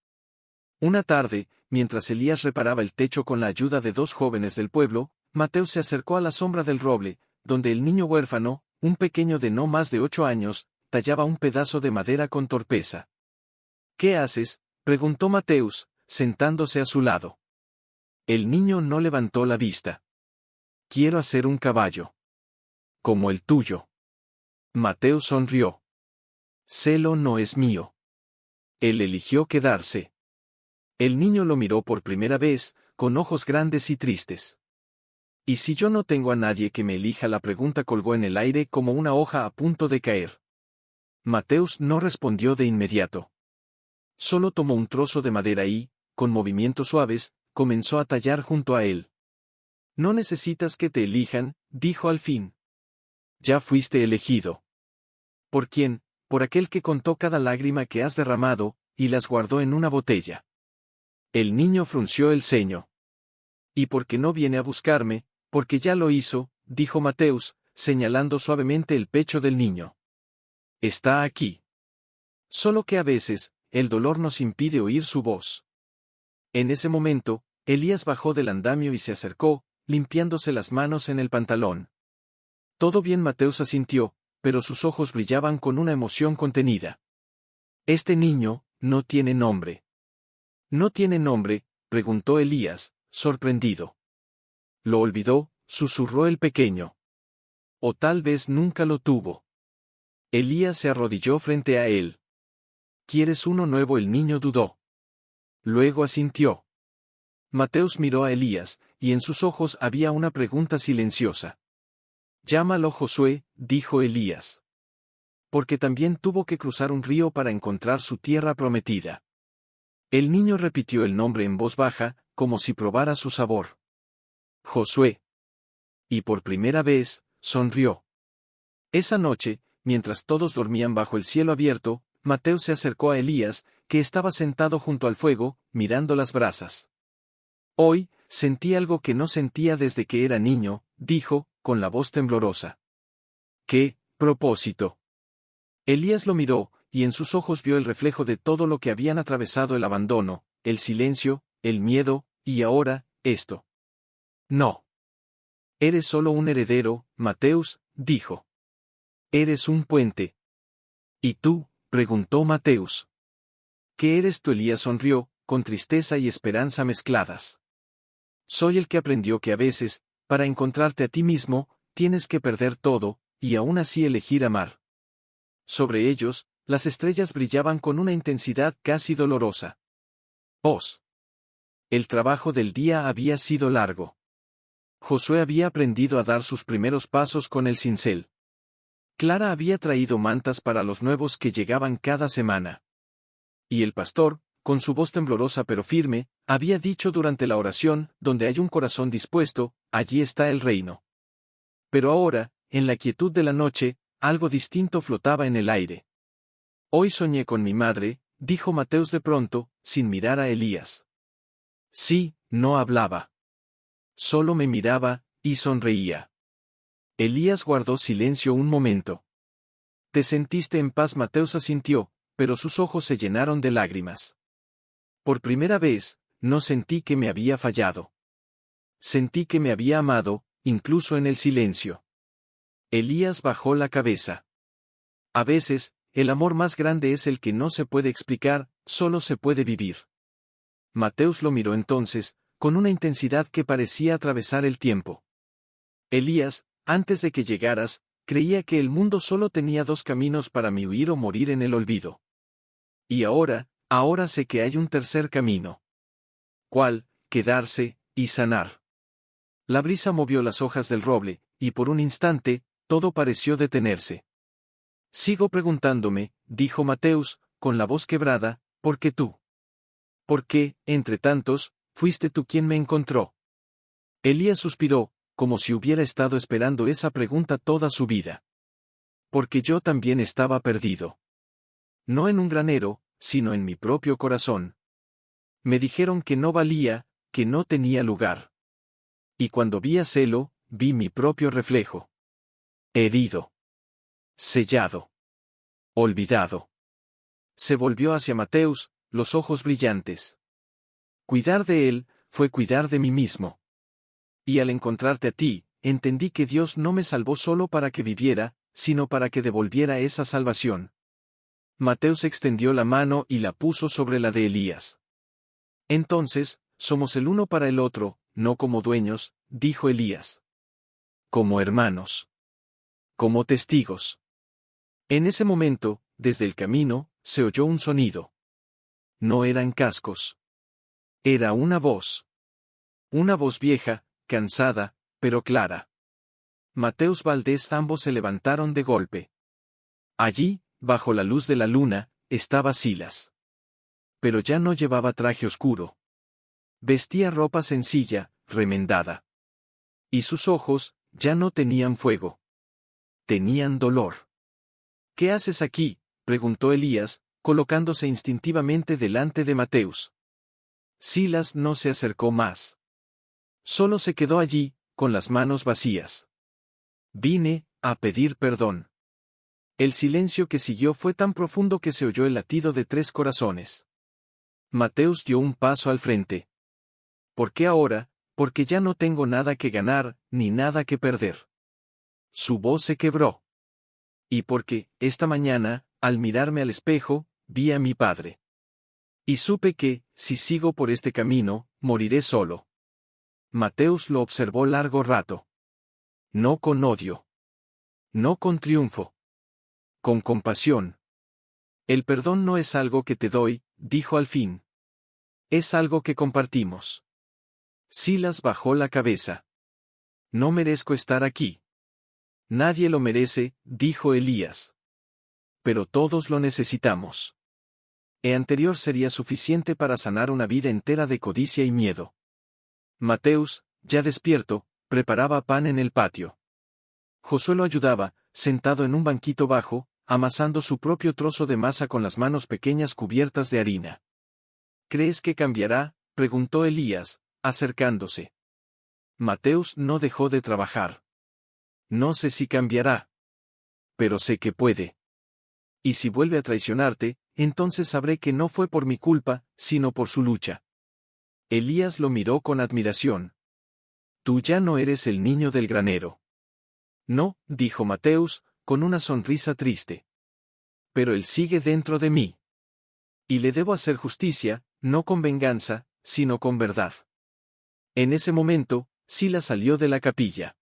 Una tarde, mientras Elías reparaba el techo con la ayuda de dos jóvenes del pueblo, Mateus se acercó a la sombra del roble, donde el niño huérfano, un pequeño de no más de 8 años, tallaba un pedazo de madera con torpeza. ¿Qué haces?, preguntó Mateus, sentándose a su lado. El niño no levantó la vista. Quiero hacer un caballo. Como el tuyo. Mateus sonrió. Celo no es mío. Él eligió quedarse. El niño lo miró por primera vez, con ojos grandes y tristes. ¿Y si yo no tengo a nadie que me elija? La pregunta colgó en el aire como una hoja a punto de caer. Mateus no respondió de inmediato. Solo tomó un trozo de madera y, con movimientos suaves, comenzó a tallar junto a él. No necesitas que te elijan, dijo al fin. Ya fuiste elegido. ¿Por quién? Por aquel que contó cada lágrima que has derramado, y las guardó en una botella. El niño frunció el ceño. ¿Y por qué no viene a buscarme? Porque ya lo hizo, dijo Mateus, señalando suavemente el pecho del niño. Está aquí. Solo que a veces, el dolor nos impide oír su voz. En ese momento, Elías bajó del andamio y se acercó, limpiándose las manos en el pantalón. Todo bien, Mateus asintió, pero sus ojos brillaban con una emoción contenida. Este niño, no tiene nombre. ¿No tiene nombre?, preguntó Elías, sorprendido. ¿Lo olvidó?, susurró el pequeño. O tal vez nunca lo tuvo. Elías se arrodilló frente a él. ¿Quieres uno nuevo? El niño dudó. Luego asintió. Mateus miró a Elías, y en sus ojos había una pregunta silenciosa. Llámalo Josué, dijo Elías. Porque también tuvo que cruzar un río para encontrar su tierra prometida. El niño repitió el nombre en voz baja, como si probara su sabor. Josué. Y por primera vez, sonrió. Esa noche, mientras todos dormían bajo el cielo abierto, Mateus se acercó a Elías, que estaba sentado junto al fuego, mirando las brasas. Hoy, sentí algo que no sentía desde que era niño, dijo, con la voz temblorosa. ¿Qué propósito? Elías lo miró, y en sus ojos vio el reflejo de todo lo que habían atravesado: el abandono, el silencio, el miedo, y ahora, esto. No. Eres solo un heredero, Mateus, dijo. Eres un puente. ¿Y tú? Preguntó Mateus. ¿Qué eres tú? Elías sonrió, con tristeza y esperanza mezcladas. Soy el que aprendió que a veces, para encontrarte a ti mismo, tienes que perder todo, y aún así elegir amar. Sobre ellos, las estrellas brillaban con una intensidad casi dolorosa. El trabajo del día había sido largo. Josué había aprendido a dar sus primeros pasos con el cincel. Clara había traído mantas para los nuevos que llegaban cada semana. Y el pastor, con su voz temblorosa pero firme, había dicho durante la oración: donde hay un corazón dispuesto, allí está el reino. Pero ahora, en la quietud de la noche, algo distinto flotaba en el aire. Hoy soñé con mi madre, dijo Mateus de pronto, sin mirar a Elías. Sí, no hablaba. Solo me miraba, y sonreía. Elías guardó silencio un momento. ¿Te sentiste en paz? Mateus asintió, pero sus ojos se llenaron de lágrimas. Por primera vez, no sentí que me había fallado. Sentí que me había amado, incluso en el silencio. Elías bajó la cabeza. A veces, el amor más grande es el que no se puede explicar, solo se puede vivir. Mateus lo miró entonces, con una intensidad que parecía atravesar el tiempo. Elías, antes de que llegaras, creía que el mundo solo tenía dos caminos para mí: huir o morir en el olvido. Y ahora sé que hay un tercer camino. ¿Cuál? Quedarse, y sanar. La brisa movió las hojas del roble, y por un instante, todo pareció detenerse. Sigo preguntándome, dijo Mateus, con la voz quebrada, ¿por qué tú? ¿Por qué, entre tantos, fuiste tú quien me encontró? Elías suspiró, como si hubiera estado esperando esa pregunta toda su vida. Porque yo también estaba perdido. No en un granero, sino en mi propio corazón. Me dijeron que no valía, que no tenía lugar. Y cuando vi a Celo, vi mi propio reflejo. Herido. Sellado. Olvidado. Se volvió hacia Mateus, los ojos brillantes. Cuidar de él, fue cuidar de mí mismo. Y al encontrarte a ti, entendí que Dios no me salvó solo para que viviera, sino para que devolviera esa salvación. Mateus extendió la mano y la puso sobre la de Elías. Entonces, somos el uno para el otro, no como dueños, dijo Elías. Como hermanos. Como testigos. En ese momento, desde el camino, se oyó un sonido. No eran cascos. Era una voz. Una voz vieja, cansada, pero clara. Mateus Valdés. Ambos se levantaron de golpe. Allí, bajo la luz de la luna, estaba Silas. Pero ya no llevaba traje oscuro. Vestía ropa sencilla, remendada. Y sus ojos, ya no tenían fuego. Tenían dolor. ¿Qué haces aquí?, preguntó Elías, colocándose instintivamente delante de Mateus. Silas no se acercó más. Solo se quedó allí, con las manos vacías. Vine a pedir perdón. El silencio que siguió fue tan profundo que se oyó el latido de 3 corazones. Mateus dio un paso al frente. ¿Por qué ahora? Porque ya no tengo nada que ganar, ni nada que perder. Su voz se quebró. Y porque, esta mañana, al mirarme al espejo, vi a mi padre. Y supe que, si sigo por este camino, moriré solo. Mateus lo observó largo rato. No con odio. No con triunfo. Con compasión. El perdón no es algo que te doy, dijo al fin. Es algo que compartimos. Silas bajó la cabeza. No merezco estar aquí. Nadie lo merece, dijo Elías. Pero todos lo necesitamos. Anterior sería suficiente para sanar una vida entera de codicia y miedo. Mateus, ya despierto, preparaba pan en el patio. Josué lo ayudaba, sentado en un banquito bajo, amasando su propio trozo de masa con las manos pequeñas cubiertas de harina. ¿Crees que cambiará?, preguntó Elías, acercándose. Mateus no dejó de trabajar. No sé si cambiará. Pero sé que puede. Y si vuelve a traicionarte, entonces sabré que no fue por mi culpa, sino por su lucha. Elías lo miró con admiración. Tú ya no eres el niño del granero. No, dijo Mateus, con una sonrisa triste. Pero él sigue dentro de mí. Y le debo hacer justicia, no con venganza, sino con verdad. En ese momento, Silas salió de la capilla.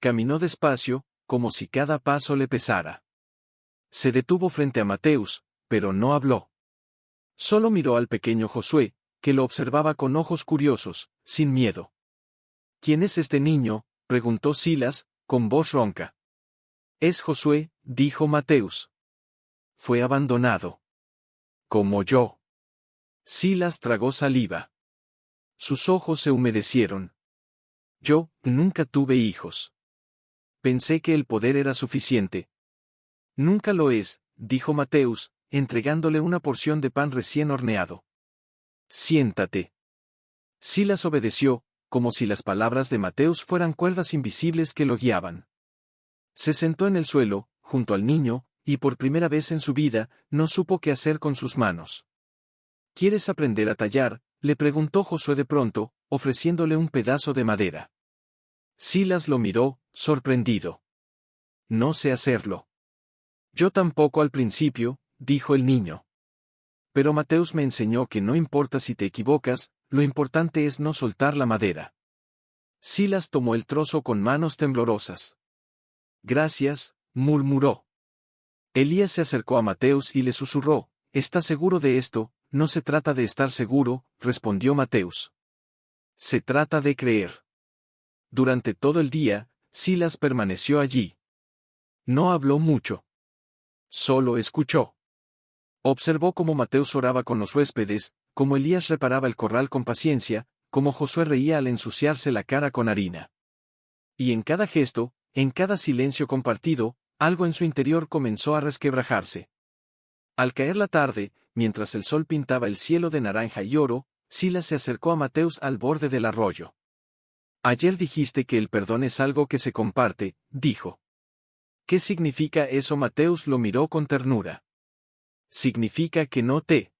Caminó despacio, como si cada paso le pesara. Se detuvo frente a Mateus, pero no habló. Solo miró al pequeño Josué, que lo observaba con ojos curiosos, sin miedo. ¿Quién es este niño?, preguntó Silas, con voz ronca. Es Josué, dijo Mateus. Fue abandonado. Como yo. Silas tragó saliva. Sus ojos se humedecieron. Yo nunca tuve hijos. Pensé que el poder era suficiente. Nunca lo es, dijo Mateus, entregándole una porción de pan recién horneado. Siéntate. Silas obedeció, como si las palabras de Mateus fueran cuerdas invisibles que lo guiaban. Se sentó en el suelo, junto al niño, y por primera vez en su vida, no supo qué hacer con sus manos. ¿Quieres aprender a tallar?, le preguntó Josué de pronto, ofreciéndole un pedazo de madera. Silas lo miró, sorprendido. No sé hacerlo. Yo tampoco al principio, dijo el niño. Pero Mateus me enseñó que no importa si te equivocas, lo importante es no soltar la madera. Silas tomó el trozo con manos temblorosas. Gracias, murmuró. Elías se acercó a Mateus y le susurró, ¿estás seguro de esto? No se trata de estar seguro, respondió Mateus. Se trata de creer. Durante todo el día, Silas permaneció allí. No habló mucho. Solo escuchó. Observó cómo Mateus oraba con los huéspedes, cómo Elías reparaba el corral con paciencia, cómo Josué reía al ensuciarse la cara con harina. Y en cada gesto, en cada silencio compartido, algo en su interior comenzó a resquebrajarse. Al caer la tarde, mientras el sol pintaba el cielo de naranja y oro, Silas se acercó a Mateus al borde del arroyo. Ayer dijiste que el perdón es algo que se comparte, dijo. ¿Qué significa eso? Mateus lo miró con ternura. Significa que no te